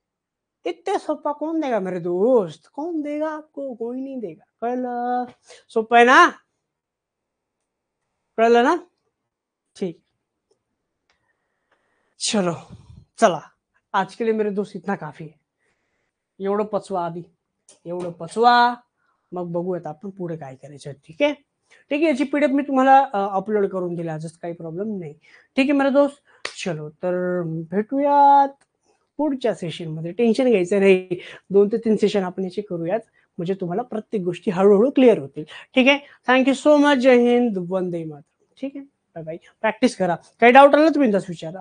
इतने सोपा कौन देगा मेरे दोस्त, कौन देगा आपको, कोई नहीं देगा, कळलं, सोपं आहे ना, कळलं ना, ठीक, चलो चला, आज के लिए मेरे दोस्त इतना काफी है, एवढं पचवा आधी, एवढं पचवा, मग बघूयात आपण पुढे काय करायचं. ठीक आहे, ठीक आहे, याची पीडीएफ मी तुम्हाला अपलोड करून दिली, आजच काही प्रॉब्लेम नाही. ठीक आहे मेरे दोस्त, चलो तर भेटूयात पुढच्या सेशन मध्ये, टेन्शन घ्यायचं नाही, 2 ते 3 सेशन आपण याचे करूयात, म्हणजे तुम्हाला प्रत्येक गोष्टी हळूहळू क्लिअर होतील. ठीक आहे, थँक्यू सो मच, जय हिंद, वंदे मातरम. ठीक आहे, बाय बाय, प्रॅक्टिस करा, काही डाऊट आला तुम्ही विचारा.